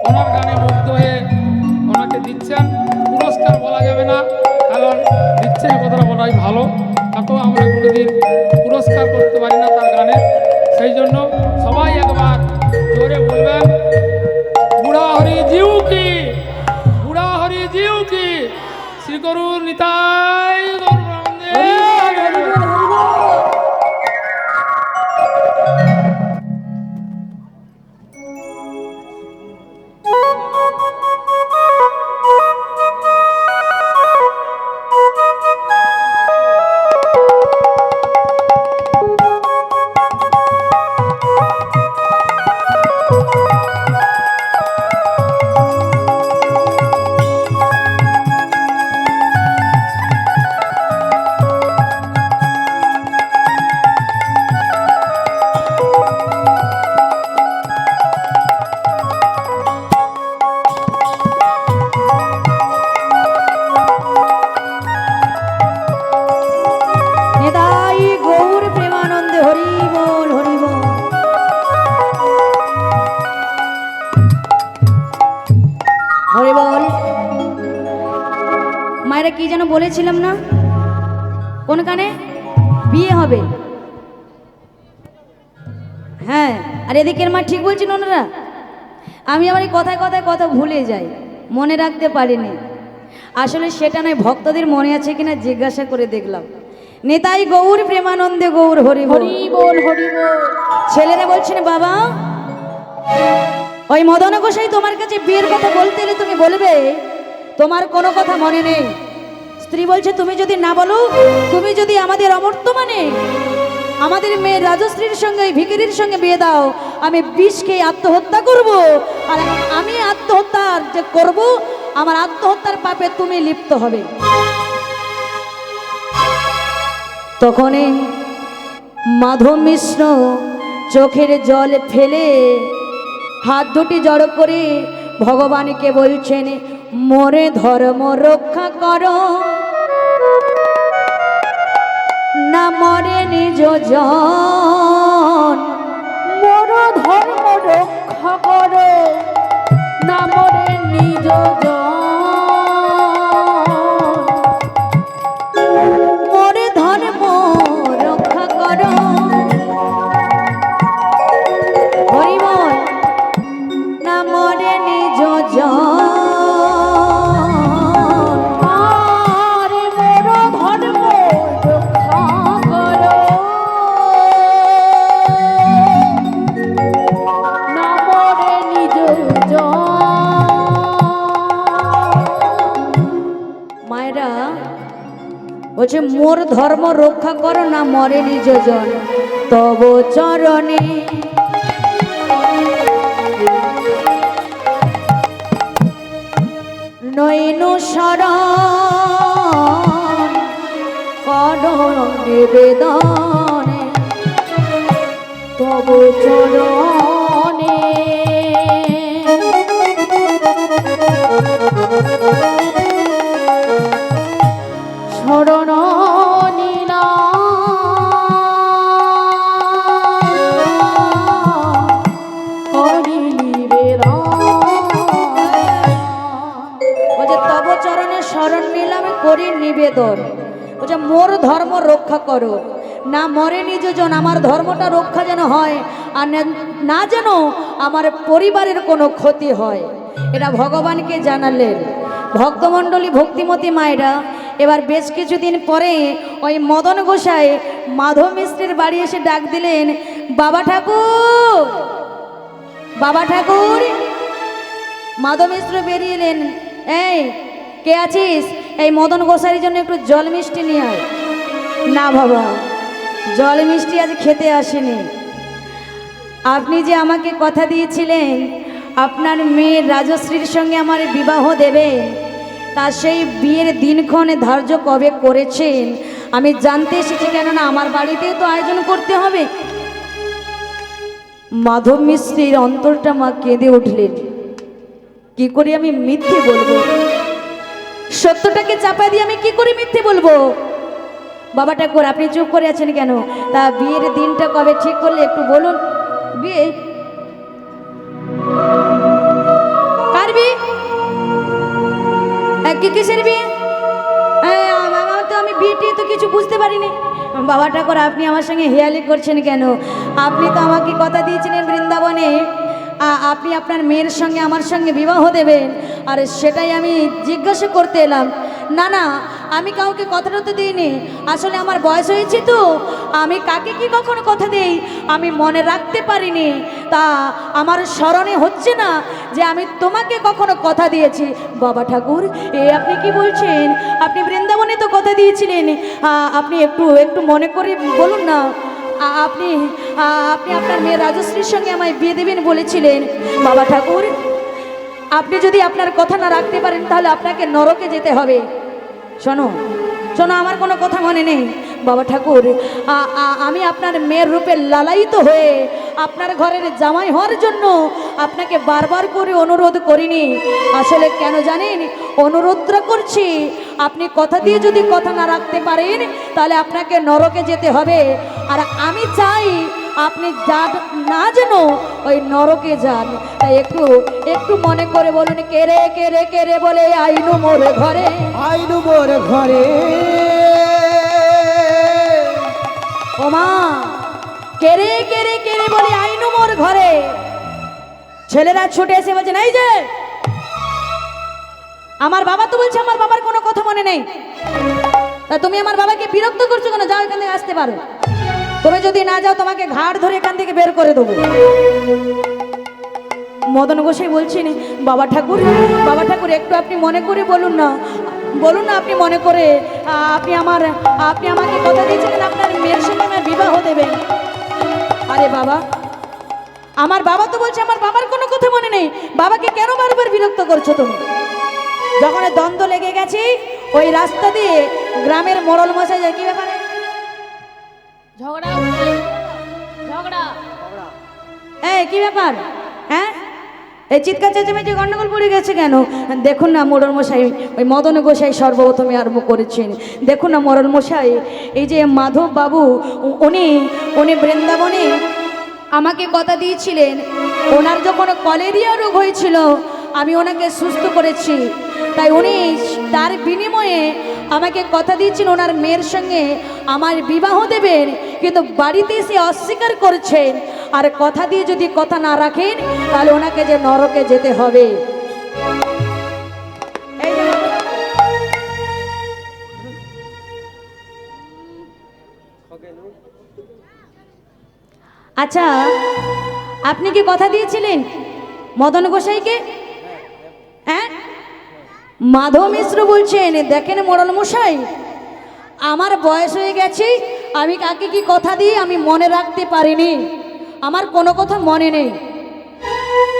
ওনার গানে মুগ্ধ হয়ে ওনাকে দিচ্ছেন। পুরস্কার বলা যাবে না, কারণ দিচ্ছেন কথাটা বলাই ভালো, তাকেও আমরা কোনোদিন পুরস্কার করতে পারি না তার গানে। সেই জন্য সবাই একবার জোরে বলবেন বুড়া হরি জিউ কি, বুড়া হরি জিউ কি, শ্রী গুরু নিতাই গৌর প্রেমানন্দে। নেতাই গৌর প্রেমানন্দে হরি বল হরি বল। হরি বল। মায়েরা কি যেন বলেছিলাম না, কোন কানে বিয়ে হবে? হ্যাঁ, আর এদিকের মা ঠিক বলছেন ওনারা। আমি আমার এই কথায় কথায় কথা ভুলে যাই, মনে রাখতে পারিনি। আসলে সেটা নয়, ভক্তদের মনে আছে কিনা জিজ্ঞাসা করে দেখলাম। নেতাই গৌর প্রেমানন্দে গৌর হরি বল হরি বল। ছেলেরা বলছেন বাবা, ওই মদন গোসাই তোমার কাছে বিয়ের কথা বলতে এলে তুমি বলবে তোমার কোনো কথা মনে নেই। স্ত্রী বলছে তুমি যদি না বলো, তুমি যদি আমাদের অবর্তমানে আমাদের মেয়ে রাজশ্রীর সঙ্গে ভিকিরির সঙ্গে বিয়ে দাও, আমি বিষ খেয়ে আত্মহত্যা করব। আর আমি আত্মহত্যা যে করব, আমার আত্মহত্যার পাপে তুমি লিপ্ত হবে। তখনই মাধব মিশ্র চোখের জল ফেলে হাত দুটি জড়ো করে ভগবানকে বলছেন মোরে ধর্ম রক্ষা করো, না মরে নিজ জন। মোর ধর্ম রক্ষা করো, না মরে নিজ জন। মোরে ধর্ম রক্ষা করো। হরি বল। না মরে নিজ জন। বলছে মোর ধর্ম রক্ষা করো, না মরে নিজ জন। তব চরণে নয়নু শরণ করো নিবেদনে, তব চরণে শরণ নিবেদন। বলছে মোর ধর্ম রক্ষা করো, না মরে নিজজন, আমার ধর্মটা রক্ষা যেন হয়, আর না যেন আমার পরিবারের কোনো ক্ষতি হয়। এটা ভগবানকে জানালেন। ভক্তমণ্ডলী, ভক্তিমতী মায়েরা, এবার বেশ কিছুদিন পরে ওই মদন গোসাই মাধব মিশ্রের বাড়ি এসে ডাক দিলেন, বাবা ঠাকুর, বাবা ঠাকুর। মাধব মিশ্র বেরিয়ে এলেন, এই কে আছিস? এই মদন গোসাইয়ের জন্য একটু জল মিষ্টি নিয়ে আয়। না বাবা, জল মিষ্টি আজ খেতে আসেনি। আপনি যে আমাকে কথা দিয়েছিলেন আপনার মেয়ের রাজশ্রীর সঙ্গে আমার বিবাহ দেবেন, তা সেই বিয়ের দিনক্ষণ ধার্য কবে করেছেন আমি জানতে এসেছি, কেননা আমার বাড়িতেও তো আয়োজন করতে হবে। মাধব মিশ্রের অন্তরটা মা কেঁদে উঠলেন। কি করে আমি মিথ্যে বলবো? সত্যটাকে চাপা দিয়ে আমি কি করে মিথ্যে বলবো? বাবা ঠাকুর, আপনি চুপ করে আছেন কেন? তা বিয়ের দিনটা কবে ঠিক করলে একটু বলুন। বিয়ে? কার বিয়ে? কিসের বিয়ে? তো আমি বিয়েটি তো কিছু বুঝতে পারিনি। বাবা ঠাকুর, আপনি আমার সঙ্গে হেয়ালি করছেন কেন? আপনি তো আমাকে কথা দিয়েছিলেন বৃন্দাবনে আপনি আপনার মেয়ের সঙ্গে আমার সঙ্গে বিবাহ দেবেন, আর সেটাই আমি জিজ্ঞাসা করতে এলাম। না না, আমি কাউকে কথাটা তো দিইনি। আসলে আমার বয়স হয়েছে তো, আমি কাকে কি কখনো কথা দেই আমি মনে রাখতে পারিনি। তা আমার স্মরণে হচ্ছে না যে আমি তোমাকে কখনো কথা দিয়েছি। বাবা ঠাকুর, আপনি কি বলছেন? আপনি বৃন্দাবনে তো কথা দিয়েছিলেন, আপনি একটু একটু মনে করে বলুন না। আপনি আপনি আপনার মেয়ে রাজশ্রীর সঙ্গে আমায় বিয়ে দেবেন বলেছিলেন। বাবা ঠাকুর, আপনি যদি আপনার কথা না রাখতে পারেন তাহলে আপনাকে নরকে যেতে হবে। শোনো শোনো, আমার কোনো কথা মনে নেই। বাবা ঠাকুর, আমি আপনার মেয়ের রূপে লালায়িত হয়ে আপনার ঘরের জামাই হওয়ার জন্য আপনাকে বারবার করে অনুরোধ করিনি। আসলে কেন জানেন অনুরোধটা করছি? আপনি কথা দিয়ে যদি কথা না রাখতে পারেন তাহলে আপনাকে নরকে যেতে হবে, আর আমি চাই আপনি না যেন ওই নরকে যান। তাই একটু একটু মনে করে বলুন, কেরে কেরে কেরে বলে আইনু মোর ঘরে, আইনু মোর ঘরে। ও মা, কেরে কেরে কেরে বলে আইনু মোর ঘরে। ছেলেরা ছুটে এসে বলছে, এই যে আমার বাবা তো বলছে আমার বাবার কোনো কথা মনে নেই, তা তুমি আমার বাবাকে বিরক্ত করছো কেন? যাও, এখান থেকে আসতে পারো। তুমি যদি না যাও তোমাকে ঘাড় ধরে এখান থেকে বের করে দেবো। মদন গোসাই বলছেন, বাবা ঠাকুর, বাবা ঠাকুর, একটু আপনি মনে করে বলুন না, বলুন না আপনি মনে করে। আপনি আমাকে কথা দিয়েছিলেন আপনার মেয়ের সঙ্গে আমার বিবাহ দেবেন। আরে বাবা, আমার বাবা তো বলছে আমার বাবার কোনো কথা মনে নেই, বাবাকে কেন বারবার বিরক্ত করছো তুমি? যখন দ্বন্দ্ব লেগে গেছে ওই রাস্তা দিয়ে গ্রামের মোড়ল মশাই যায়, কি ব্যাপারে ঝগড়া ঝগড়া? এই কি ব্যাপার? হ্যাঁ, এই চিৎকার চেঁচামেচি গন্ডগোল পড়ে গেছে কেন? দেখুন না মোড়ল মশাই, ওই মদন গোসাই সর্বপ্রথমে আরম্ভ করেছেন। দেখুন না মোড়ল মশাই, এই যে মাধব বাবু উনি বৃন্দাবনে আমাকে কথা দিয়েছিলেন, ওনার যখন কলেরিয়া রোগ হয়েছিল আমি ওনাকে সুস্থ করেছি। তাই উনি তার বিনিময়ে আমাকে কথা দিয়েছেন ওনার মেয়ের সঙ্গে আমার বিবাহ দেবেন, কিন্তু বাড়িতে এসে অস্বীকার করছেন। আর কথা দিয়ে যদি কথা না রাখেন তাহলে ওনাকে যে নরকে যেতে হবে। আচ্ছা, আপনি কি কথা দিয়েছিলেন মদন গোসাইকে? হ্যাঁ, মাধব মিশ্র বলছেন, দেখেন মোড়ল মশাই, আমার বয়স হয়ে গেছে, আমি কাকে কি কথা দিই আমি মনে রাখতে পারিনি, আমার কোনো কথা মনে নেই।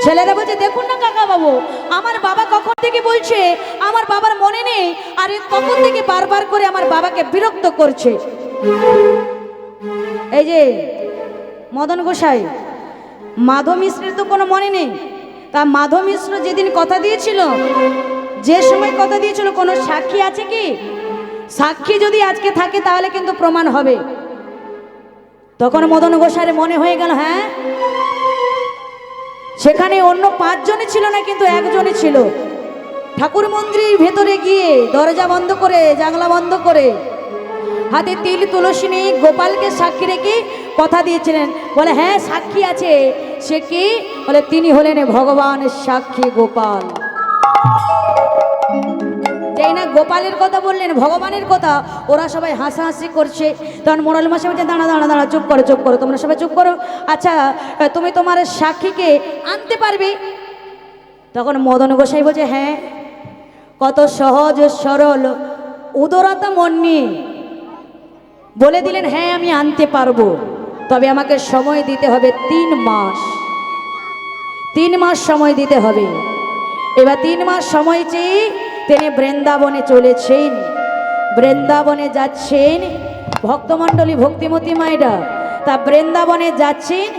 ছেলেরা বলছে, দেখুন না কাকা বাবু, আমার বাবা কখন থেকে বলছে আমার বাবার মনে নেই, আর কখন থেকে বারবার করে আমার বাবাকে বিরক্ত করছে। এই যে মদন গোসাই, মাধব মিশ্রের তো কোনো মনে নেই। তা মাধব মিশ্র যেদিন কথা দিয়েছিল, যে সময় কথা দিয়েছিল, কোনো সাক্ষী আছে কি? সাক্ষী যদি আজকে থাকে তাহলে কিন্তু প্রমাণ হবে। তখন মদন গোসাইয়ের মনে হয়ে গেল, হ্যাঁ, সেখানে অন্য 5 জনই ছিল না, কিন্তু একজনই ছিল। ঠাকুর মন্দিরের ভেতরে গিয়ে দরজা বন্ধ করে জানলা বন্ধ করে হাতে তিল তুলসী নিয়ে গোপালকে সাক্ষী রেখে কথা দিয়েছিলেন। বলে হ্যাঁ সাক্ষী আছে। সে কি? বলে তিনি হলেন ভগবানের সাক্ষী গোপাল। যেই না গোপালের কথা বললেন, ভগবানের কথা, ওরা সবাই হাসাহাসি করছে। তখন মোড়াল মশাই বলছে দাঁড়া দাঁড়া দাঁড়া, চুপ করো চুপ করো, তোমরা সবাই চুপ করো। আচ্ছা তুমি তোমার সাক্ষীকে আনতে পারবে? তখন মদন গোসাই বলছে হ্যাঁ, কত সহজ সরল উদারতা মন নিয়ে বলে দিলেন হ্যাঁ আমি আনতে পারবো, তবে আমাকে সময় দিতে হবে 3 মাস। 3 মাস সময় দিতে হবে। এবার 3 মাস সময় চেয়ে তিনি বৃন্দাবনে চলেছেন। বৃন্দাবনে যাচ্ছেন ভক্তমণ্ডলী, ভক্তিমতী মায়েরা তা বৃন্দাবনে যাচ্ছেন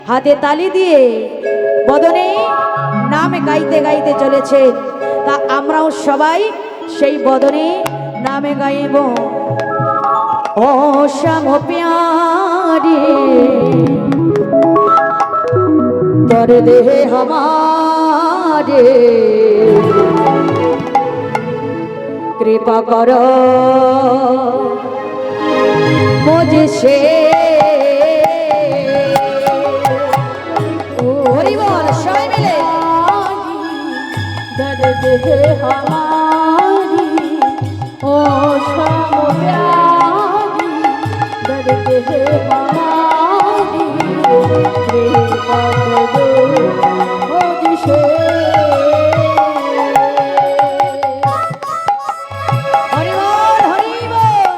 হাতে তালি দিয়ে, বদনে নাম গাইতে গাইতে চলেছেন। তা আমরাও সবাই সেই বদনে নামে গাইব। ও শ্যাম প্যারি তোর দেহে हमारे कृपा करो मुझसे। हरि बोल सबाई मिले। दर्द है हमारी ओ शाम प्यारी, दर्द है हमारी कृपा करो मुझसे। हरि बोल हरि बोल।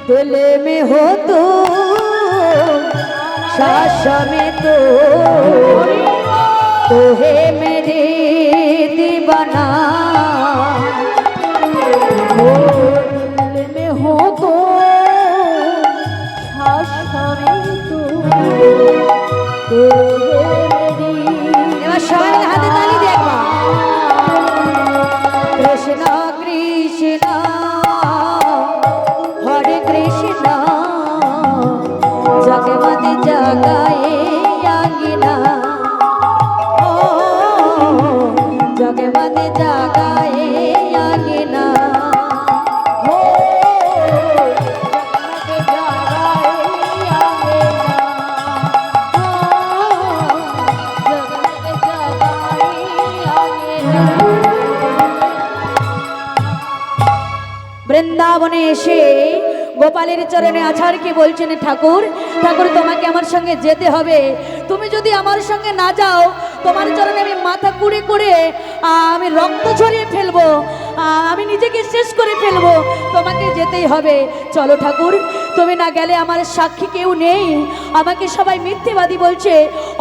दिल में हो तो सांस में तो है मेरे दीवाना। ओ दिल में हो तो आशा में तो है मेरी। এবার সবাই মিলে হাতে তালি দেখবা। কৃষ্ণ কৃষ্ণ হরে কৃষ্ণ জগমতি জগায়ে আঙ্গিনা। ও জগমতি জগায়ে আঙ্গিনা। हो जगमग जगाए आंगना, हो जगमग जगाए आंगना। বৃন্দাবনে এসে গোপালের চরণে আছাড় কি বলছেন ঠাকুর, ঠাকুর তোমাকে আমার সঙ্গে যেতে হবে। তুমি যদি আমার সঙ্গে না যাও তোমার চরণে আমি মাথা কুড়ে করে আমি রক্ত ঝরিয়ে ফেলবো, আমি নিজেকে শেষ করে ফেলবো। তোমাকে যেতেই হবে। চলো ঠাকুর, তুমি না গেলে আমার সাক্ষী কেউ নেই, আমাকে সবাই মিথ্যেবাদী বলছে,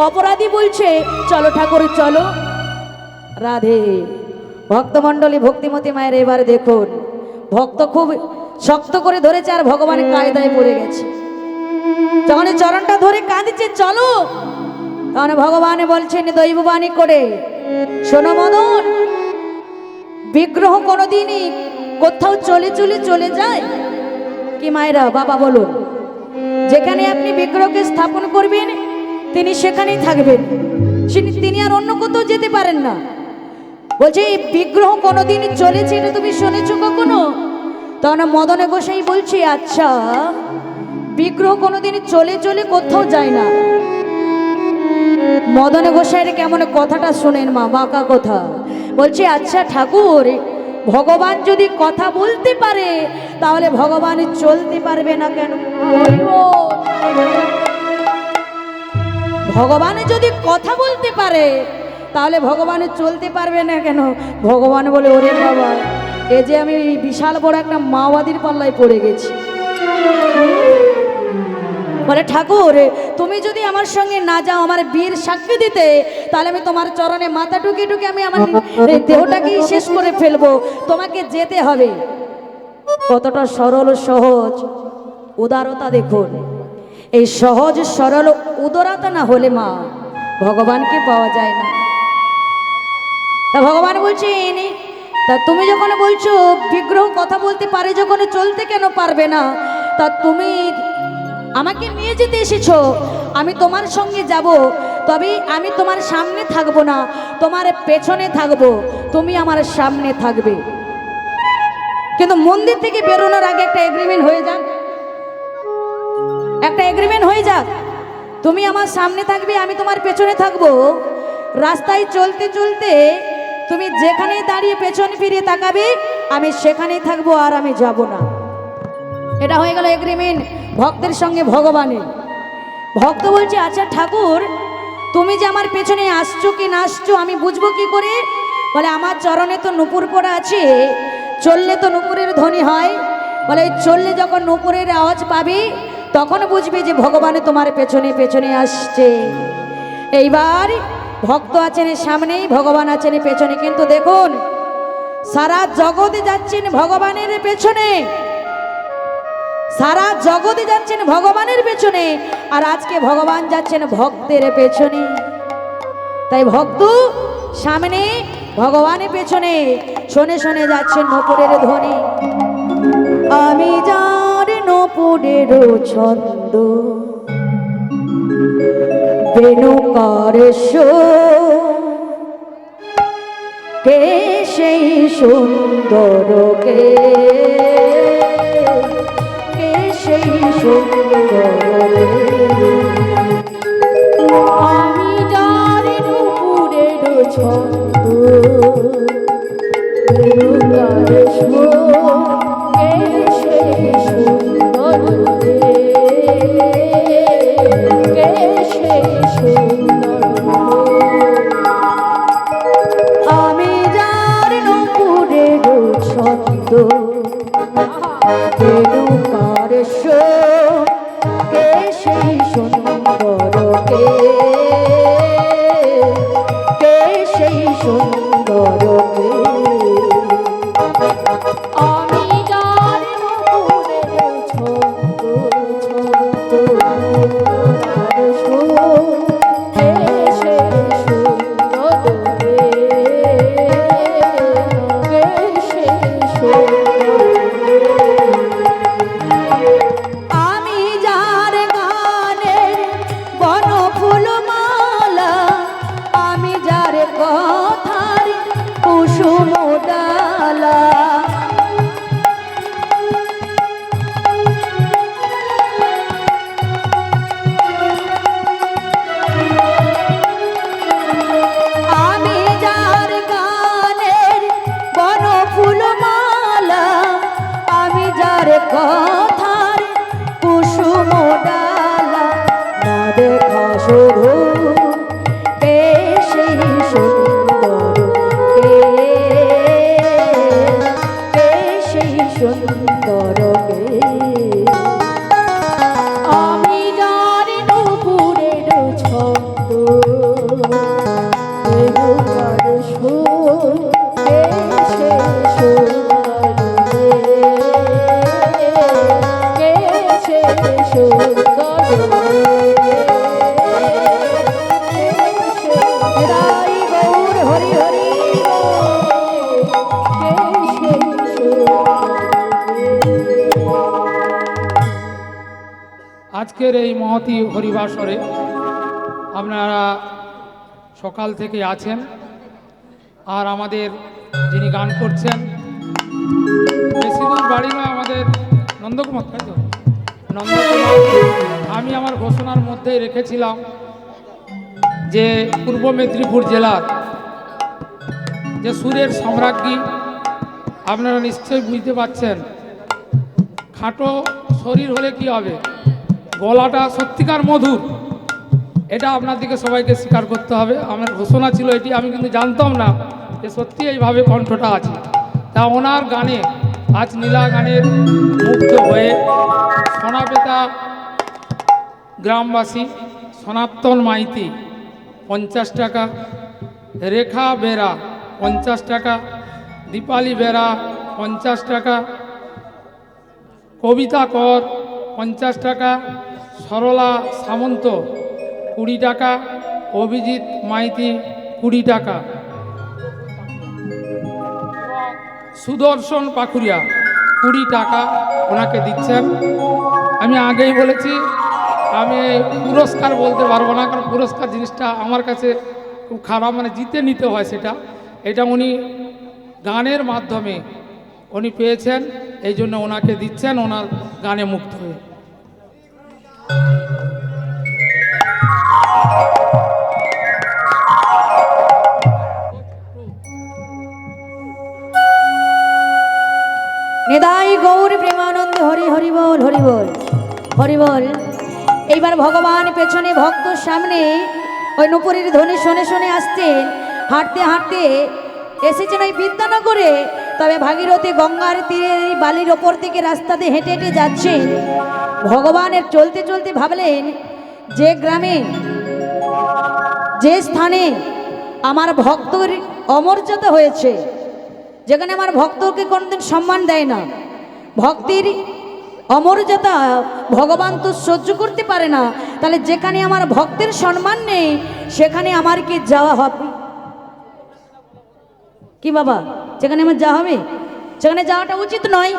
অপরাধী বলছে। চলো ঠাকুর চলো। রাধে। ভক্তমণ্ডলী ভক্তিমতী মায়ের এবার দেখুন, ভক্ত খুব শক্ত করে ধরেছে আর ভগবানের কায়দায় পড়ে গেছে। যখন চরণটা ধরে কাঁদিছে চলো, তখন ভগবান বলছেন দৈববাণী করে, শোনো মদন, বিগ্রহ কোনোদিনই কোথাও চলে চলে চলে যায় কি মায়েরা? বাবা বলুন, যেখানে আপনি বিগ্রহকে স্থাপন করবেন তিনি সেখানেই থাকবেন, তিনি আর অন্য কোথাও যেতে পারেন না। বলছে এই বিগ্রহ কোনোদিন চলেছে, এটা তুমি শুনেছো কখনো? তখন মদনে গোসাই বলছে আচ্ছা, বিগ্রহ কোনোদিন চলে চলে কোথাও যায় না। মদনে গোসাইয়ের কেমন কথাটা শোনেন মা, বাঁকা কথা। বলছে আচ্ছা ঠাকুর, ভগবান যদি কথা বলতে পারে তাহলে ভগবান চলতে পারবে না কেন? ভগবান যদি কথা বলতে পারে তাহলে ভগবান চলতে পারবে না কেন? ভগবান বলে, ওরে বাবা, এ যে আমি বিশাল বড় একটা মাওবাদীর পাল্লায় পড়ে গেছি। বলে, ঠাকুর তুমি যদি আমার সঙ্গে না যাও আমার বীর সাক্ষী দিতে, তাহলে আমি তোমার চরণে মাথা টুকে টুকে আমি আমার দেহটাকেই শেষ করে ফেলবো, তোমাকে যেতে হবে। কতটা সরল সহজ উদারতা দেখুন। এই সহজ সরল উদারতা না হলে মা ভগবানকে পাওয়া যায় না। তা ভগবান বলছে এনে, তা তুমি যখন বলছো বিগ্রহ কথা বলতে পারে যখন চলতে কেন পারবে না, তা তুমি আমাকে নিয়ে যেতে এসেছো, আমি তোমার সঙ্গে যাব, তবে আমি তোমার সামনে থাকবো না, তোমার পেছনে থাকবো, তুমি আমার সামনে থাকবে। কিন্তু মন্দির থেকে বেরোনোর আগে একটা এগ্রিমেন্ট হয়ে যাক, একটা এগ্রিমেন্ট হয়ে যাক। তুমি আমার সামনে থাকবে, আমি তোমার পেছনে থাকবো। রাস্তায় চলতে চলতে তুমি যেখানেই দাঁড়িয়ে পেছন ফিরিয়ে তাকাবে, আমি সেখানেই থাকবো, আর আমি যাব না। এটা হয়ে গেল এগ্রিমেন্ট ভক্তের সঙ্গে ভগবানের। ভক্ত বলছে, আচ্ছা ঠাকুর, তুমি যে আমার পেছনে আসছো কি না আসছো আমি বুঝবো কি করে? বলে, আমার চরণে তো নূপুর পরা আছে, চললে তো নূপুরের ধ্বনি হয়। বলে, চললে যখন নূপুরের আওয়াজ পাবে তখন বুঝবে যে ভগবান তোমার পেছনে পেছনে আসছে। এইবার ভক্ত আছেন সামনেই, ভগবান আছেন পেছনে। কিন্তু দেখুন, সারা জগতে যাচ্ছেন ভগবানের পেছনে, সারা জগতে যাচ্ছেন ভগবানের পেছনে, আর আজকে ভগবান যাচ্ছেন ভক্তের পেছনে। তাই ভক্ত সামনে, ভগবানের পেছনে, শোনে শোনে যাচ্ছেন নূপুরের ধ্বনি। আমি যার নূপুরের ছন্দ, বেণুকার কে সেই সুন্দর, কে সেই সুন্দর, আমি যার নূপুরের ছন্দ, বেণুকার সুর, কে সেই সুন্দর, কে সেই সুন্দর। আমি যার নূপুরের ছন্দ, বেণুকার সুর, কে সেই সুন্দর, কে সেই সুন্দর, আমি যার নূপুরের ছন্দ, বেণুকার সুর, কে সেই সুন্দর, কে সেই সুন্দর। আমি যার গানের বনফুল মালা, আমি যার কথার কুসুম ডালা, আমি যার গানের বনফুল মালা, আমি যার কথার কুসুম ডালা, না দেখা শুধু কে সেই সুন্দর, কে সেই সুন্দর, আমি যার নূপুরের ছন্দ, বেণুকার সুর, কে সেই সুন্দর, কে সেই সুন্দর, রাই গৌর হরি হরি। কে সেই সুন্দর। আজকের এই মহতী হরিবাসরে আপনারা সকাল থেকে আছেন, আর আমাদের যিনি গান করছেন বেশি দূর বাড়ি নয়, আমাদের নন্দকুমার, তাই তো? নন্দকুমার। আমি আমার ঘোষণার মধ্যেই রেখেছিলাম যে পূর্ব মেদিনীপুর জেলার যে সুরের সম্রাজ্ঞী, আপনারা নিশ্চয়ই বুঝতে পারছেন, খাটো শরীর হলে কি হবে, গলাটা সত্যিকার মধুর। এটা আপনাদেরকে সবাইকে স্বীকার করতে হবে। আমার ঘোষণা ছিল এটি, আমি কিন্তু জানতাম না যে সত্যি এইভাবে কণ্ঠটা আছে। তা ওনার গানে আজ নীলা গানের মুগ্ধ হয়ে সোনাপেতা গ্রামবাসী সনাতন মাইতি 50 টাকা, রেখা বেরা 50 টাকা, দীপালি বেরা 50 টাকা, কবিতা কর 50 টাকা, সরলা সামন্ত 20 টাকা, অভিজিৎ মাইতি 20 টাকা, সুদর্শন পাখুরিয়া 20 টাকা ওনাকে দিচ্ছেন। আমি আগেই বলেছি আমি পুরস্কার বলতে পারবো না, কারণ পুরস্কার জিনিসটা আমার কাছে খুব খারাপ, মানে জিতে নিতে হয় সেটা। এটা উনি গানের মাধ্যমে উনি পেয়েছেন, এই জন্য ওনাকে দিচ্ছেন ওনার গানে মুগ্ধ হয়ে। নিদাই গৌর প্রেমানন্দ হরি হরি বল হরি বল হরি বল। এইবার ভগবান পেছনে ভক্ত সামনে ওই নুপুরের ধ্বনি শুনে শুনে আসছেন, হাঁটতে হাঁটতে এসেছেন ওই বিদ্যানগরে। তবে ভাগীরথী গঙ্গার তীরে এই বালির ওপর থেকে রাস্তা দিয়ে হেঁটে হেঁটে যাচ্ছেন। ভগবানের চলতে চলতে ভাবলেন যে গ্রামে যে স্থানে আমার ভক্তর অমর্যাদা হয়েছে, যেখানে আমার ভক্তকে কোনদিন সম্মান দেয় না, ভক্তির অমর্যাদা ভগবান তো সহ্য করতে পারে না, তাহলে যেখানে আমার ভক্তের সম্মান নেই সেখানে আমার কি যাওয়া হবে? কি বাবা, যেখানে আমার যাওয়া হবে? সেখানে যাওয়াটা উচিত নয়,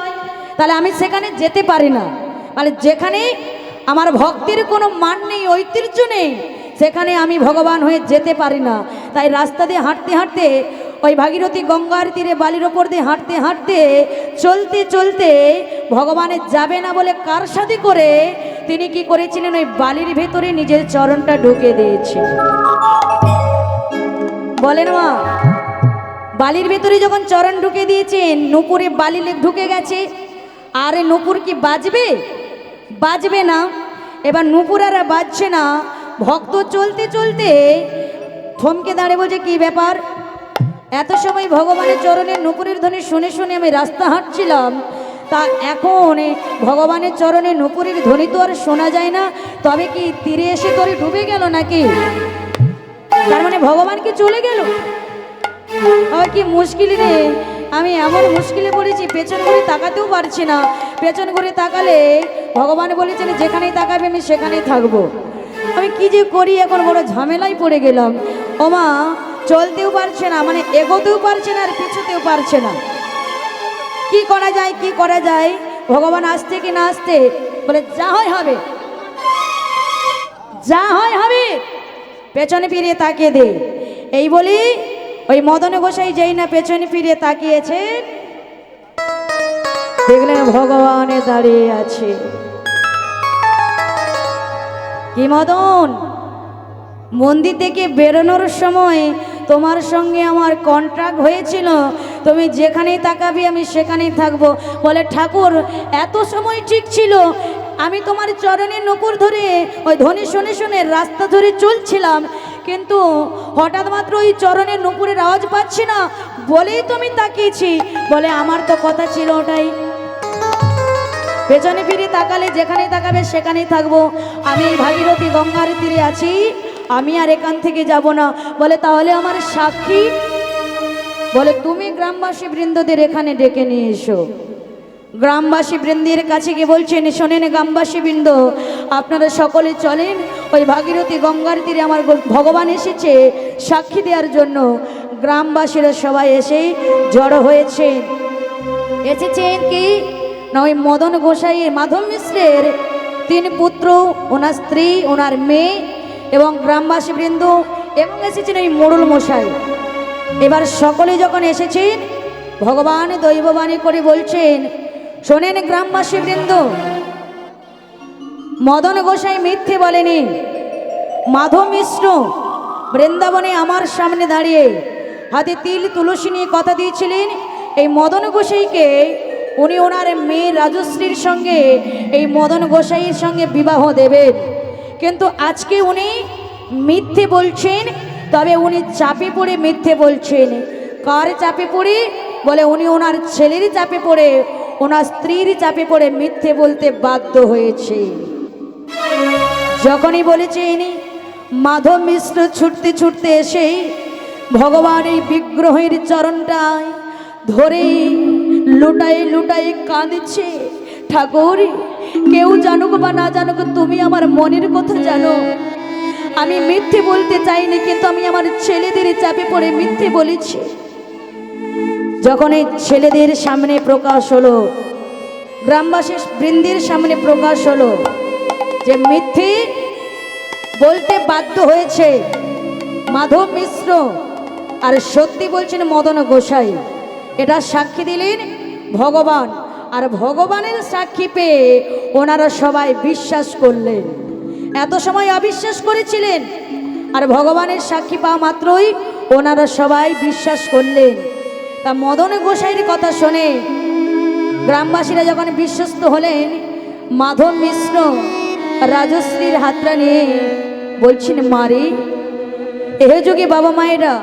তাহলে আমি সেখানে যেতে পারি না। তাহলে যেখানে আমার ভক্তির কোনো মান নেই, ঐতিহ্য নেই, সেখানে আমি ভগবান হয়ে যেতে পারি না। তাই রাস্তা দিয়ে হাঁটতে হাঁটতে ওই ভাগীরথী গঙ্গার তীরে বালির ওপর দিয়ে হাঁটতে হাঁটতে চলতে চলতে ভগবানের যাবে না বলে কারসাদি করে তিনি কি করেছিলেন, ওই বালির ভেতরে নিজের চরণটা ঢুকে দিয়েছে। বলেন মা, বালির ভেতরে যখন চরণ ঢুকে দিয়েছেন, নুপুরে বালি ঢুকে গেছে, আরে নুপুর কি বাজবে? বাজবে না। এবার নুপুর আর বাজছে না। ভক্ত চলতে চলতে থমকে দাঁড়িয়ে বলছে, কি ব্যাপার? এত সময় ভগবানের চরণের নুপুরের ধ্বনি শুনে শুনে আমি রাস্তা হাঁটছিলাম, তা এখন ভগবানের চরণে নুপুরের ধ্বনি তো আর শোনা যায় না, তবে কি তীরে এসে তোরে ডুবে গেল নাকি? তার মানে ভগবান কি চলে গেল? আর কি মুশকিল রে, আমি এমন মুশকিলে পড়েছি, পেছন ঘুরে তাকাতেও পারছি না। পেছন ঘুরে তাকালে ভগবান বলেছেন যেখানেই তাকাবে আমি সেখানেই থাকবো। আমি কি যে করি, এখন বড় ঝামেলায় পড়ে গেলাম। ওমা, চলতেও পারছে না, মানে এগোতেও পারছে না আর পিছুতেও পারছে না। কি করা যায়, কি করা যায়? ভগবান আসতে কি না আসতে? বলে যা হয় হবে, যা হয় হবে, পেছনে ফিরিয়ে তাকিয়ে দে। এই বলি ওই মদন গোসাই যেই না পেছনে ফিরে তাকিয়েছেন, দেখলেন ভগবানে দাঁড়িয়ে আছে। কি মদন, মন্দির থেকে বেরোনোর সময় তোমার সঙ্গে আমার কন্ট্রাক্ট হয়েছিল, তুমি যেখানেই তাকাবি আমি সেখানেই থাকবো। বলে ঠাকুর, এত সময় ঠিক ছিল, আমি তোমার চরণের নুপুর ধরে ওই ধ্বনি শুনে শুনে রাস্তা ধরে চলছিলাম, কিন্তু হঠাৎ মাত্র ওই চরণের নুপুরের আওয়াজ পাচ্ছি না বলেই তো আমি তাকিয়েছি। বলে আমার তো কথা ছিল ওটাই, পেছনে ফিরে তাকালে যেখানেই তাকাবে সেখানেই থাকবো। আমি ভাগীরথী গঙ্গার তীরে আছি, আমি আর এখান থেকে যাব না। বলে তাহলে আমার সাক্ষী? বলে তুমি গ্রামবাসী বৃন্দদের এখানে ডেকে নিয়ে এসো। গ্রামবাসী বৃন্দের কাছে গিয়ে বলছেন, শোনেন গ্রামবাসী বৃন্দ, আপনারা সকলে চলেন, ওই ভাগীরথী গঙ্গার তীরে আমার ভগবান এসেছে সাক্ষী দেওয়ার জন্য। গ্রামবাসীরা সবাই এসে জড়ো হয়েছেন। এসেছেন কি না, ওই মদন গোসাই মাধব মিশ্রের 3 পুত্র, ওনার স্ত্রী, ওনার মেয়ে এবং গ্রামবাসী বৃন্দ, এবং এসেছেন ওই মোড়ল মশাই। এবার সকলে যখন এসেছেন, ভগবান দৈববাণী করে বলছেন, শোনেন গ্রামবাসী বৃন্দ, মদন গোসাই মিথ্যে বলেনি। মাধব মিশ্র বৃন্দাবনে আমার সামনে দাঁড়িয়ে হাতে তিল তুলসী নিয়ে কথা দিয়েছিলেন এই মদন গোসাইকে উনি ওনার মেয়ে রাজশ্রীর সঙ্গে এই মদন গোসাইয়ের সঙ্গে বিবাহ দেবেন। কিন্তু আজকে উনি মিথ্যে বলছেন, তবে উনি চাপে পড়ে মিথ্যে বলছেন। কার চাপে পড়ে? বলে উনি ওনার ছেলের চাপে পড়ে, ওনার স্ত্রীর চাপে পড়ে মিথ্যে বলতে বাধ্য হয়েছে। যখনই বলেছেন, মাধব মিশ্র ছুটতে ছুটতে এসে ভগবান এই বিগ্রহের চরণটায় ধরে লুটাই লুটাই কাঁদছে, ঠাকুর কেউ জানুক বা না জানুক, তুমি আমার মনের কথা জানো। আমি মিথ্যে বলতে চাইনি, কিন্তু আমি আমার ছেলেদের চাপে পড়ে মিথ্যে বলেছি। যখন এই ছেলেদের সামনে প্রকাশ হলো, গ্রামবাসী বৃন্দের সামনে প্রকাশ হলো যে মিথ্যে বলতে বাধ্য হয়েছে মাধব মিশ্র, আর সত্যি বলছেন মদন গোসাই, এটা সাক্ষী দিলেন ভগবান। আর ভগবানের সাক্ষী পেয়ে ওনারা সবাই বিশ্বাস করলেন। এত সময় অবিশ্বাস করেছিলেন, আর ভগবানের সাক্ষী পাওয়া মাত্রই ওনারা সবাই বিশ্বাস করলেন। তা মদন গোসাইয়ের কথা শুনে গ্রামবাসীরা যখন বিশ্বস্ত হলেন, মাধব মিশ্র রাজশ্রীর হাতটা নিয়ে বলছেন, মারে এ যুগে বাবা মায়েরা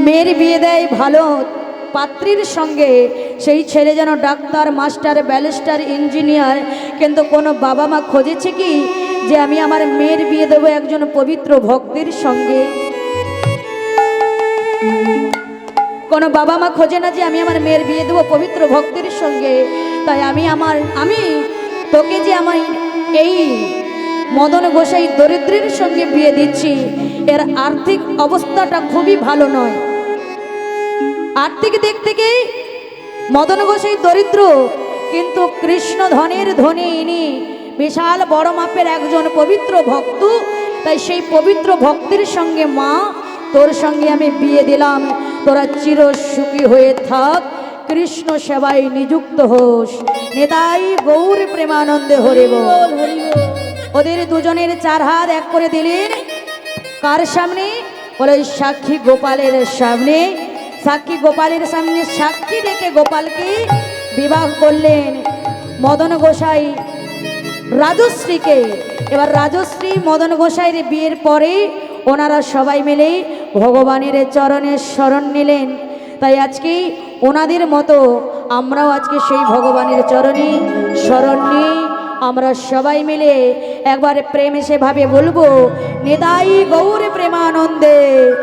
মেয়ের বিয়ে দেয় ভালো পাত্রীর সঙ্গে, সেই ছেলে যেন ডাক্তার, মাস্টার, ব্যারিস্টার, ইঞ্জিনিয়ার, কিন্তু কোনো বাবা মা খোঁজেছে কি যে আমি আমার মেয়ের বিয়ে দেবো একজন পবিত্র ভক্তের সঙ্গে? কোনো বাবা মা খোঁজে না যে আমি আমার মেয়ের বিয়ে দেবো পবিত্র ভক্তের সঙ্গে। তাই আমি তোকে যে আমার এই মদন গোসাই দরিদ্রের সঙ্গে বিয়ে দিচ্ছি, এর আর্থিক অবস্থাটা খুবই ভালো নয়। আর্থিক দিক থেকে মদন গোসাই দরিদ্র, কিন্তু কৃষ্ণ ধনের ধনী, ইনি বিশাল বড় মাপের একজন পবিত্র ভক্ত। তাই সেই পবিত্র ভক্তের সঙ্গে মা তোর সঙ্গে আমি বিয়ে দিলাম, তোরা চির সুখী হয়ে থাক, কৃষ্ণ সেবায় নিযুক্ত হোস। নেতাই গৌর প্রেমানন্দে হরি বল। ওদের দুজনের 4 হাত এক করে দিলেন। কার সামনে? বলে ওই সাক্ষী গোপালের সামনে। সাক্ষী গোপালের সামনে সাক্ষী রেখে গোপালকে বিবাহ করলেন মদন গোসাই রাজশ্রীকে। এবার রাজশ্রী মদন গোসাইয়ের বিয়ের পরে ওনারা সবাই মিলে ভগবানের চরণে শরণ নিলেন। তাই আজকে ওনাদের মতো আমরাও আজকে সেই ভগবানের চরণে শরণ নিই। আমরা সবাই মিলে একবার প্রেম এসে ভাবে বলবো, নিতাই গৌর প্রেমানন্দে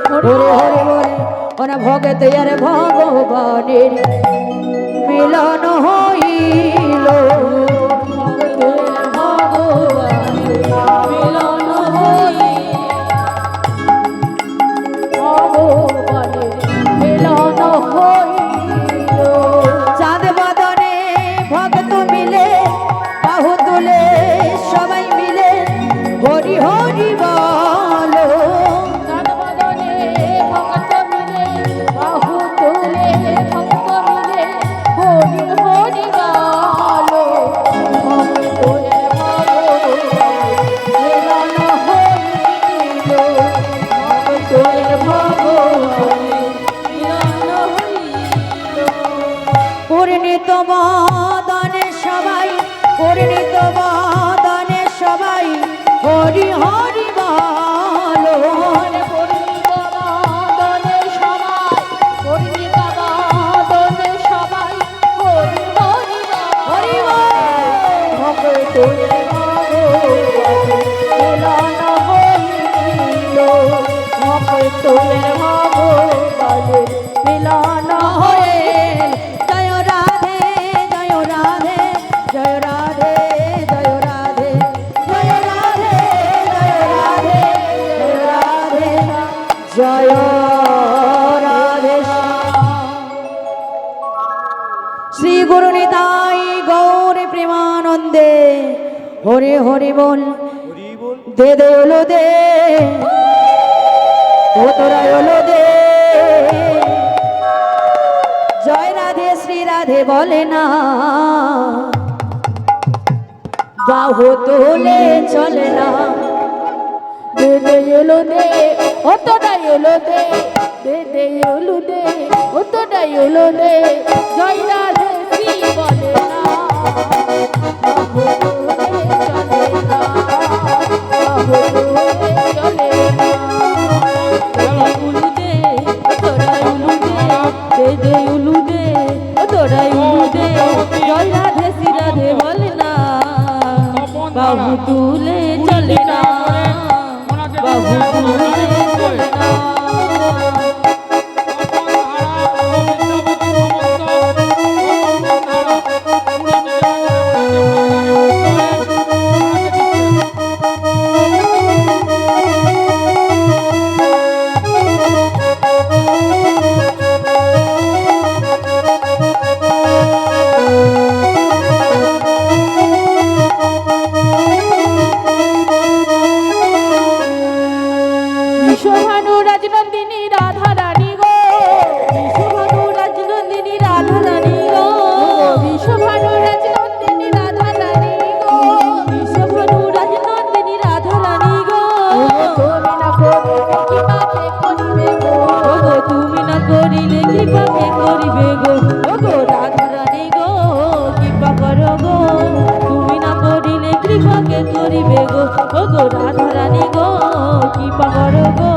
হরে হরে বলে। ওনা ভগত আর ভগবানের মিলন হইল, চাঁদ বদনে ভক্ত মিলে বাহু তুলে সবাই মিলে হরি হরি বলো। পরিণীত বদনে সবাই, পরিণীত বদনে সবাই হরি হরি বলো। পরিণীত বদনে সবাই, পরিণীত বদনে সবাই হরি হরি হরি বল। ভগতের মিলন হইল, ভগতের ভগবানের মিলন হয়ে জয় রাধে জয় রাধে জয় রাধে জয় রাধে জয় রাধে জয় রাধে জয় রাধে জয় রাধে। শ্রী গুরু নিতাই গৌর প্রেমানন্দে হরে হরে বল। দে দে ওলো দে, ও তোরা ওলো দে। জয় রাধে শ্রী রাধে বলে না, বাহু তোলে চলে না। দে দে এলো দে, অতটাই এলো দে, দে দে এলো দে, অতটাই এলো দে। জয় রাধে শ্রী বলে না, বাহু তোলে চলে না, বাহু তোলে বাহু তুলে চলে না বাহু তুলে চলে না বিশ্বভানু রাজনন্দিনী রাধা রানী গো বিশ্বভানু রাজনন্দিনী রাধা রানী গো বিশ্বভানু রাজনন্দিনী রাধা রানী গো বিশ্বভানু রাজনন্দিনী রাধা রানী গো তুমি না করিবে কি পাপে করিবে গো ওগো রাধা রানী গো কৃপা করো গো তুমি না করিলে কৃপাকে করিবে গো ওগো রাধা রানী গো কৃপা করো গো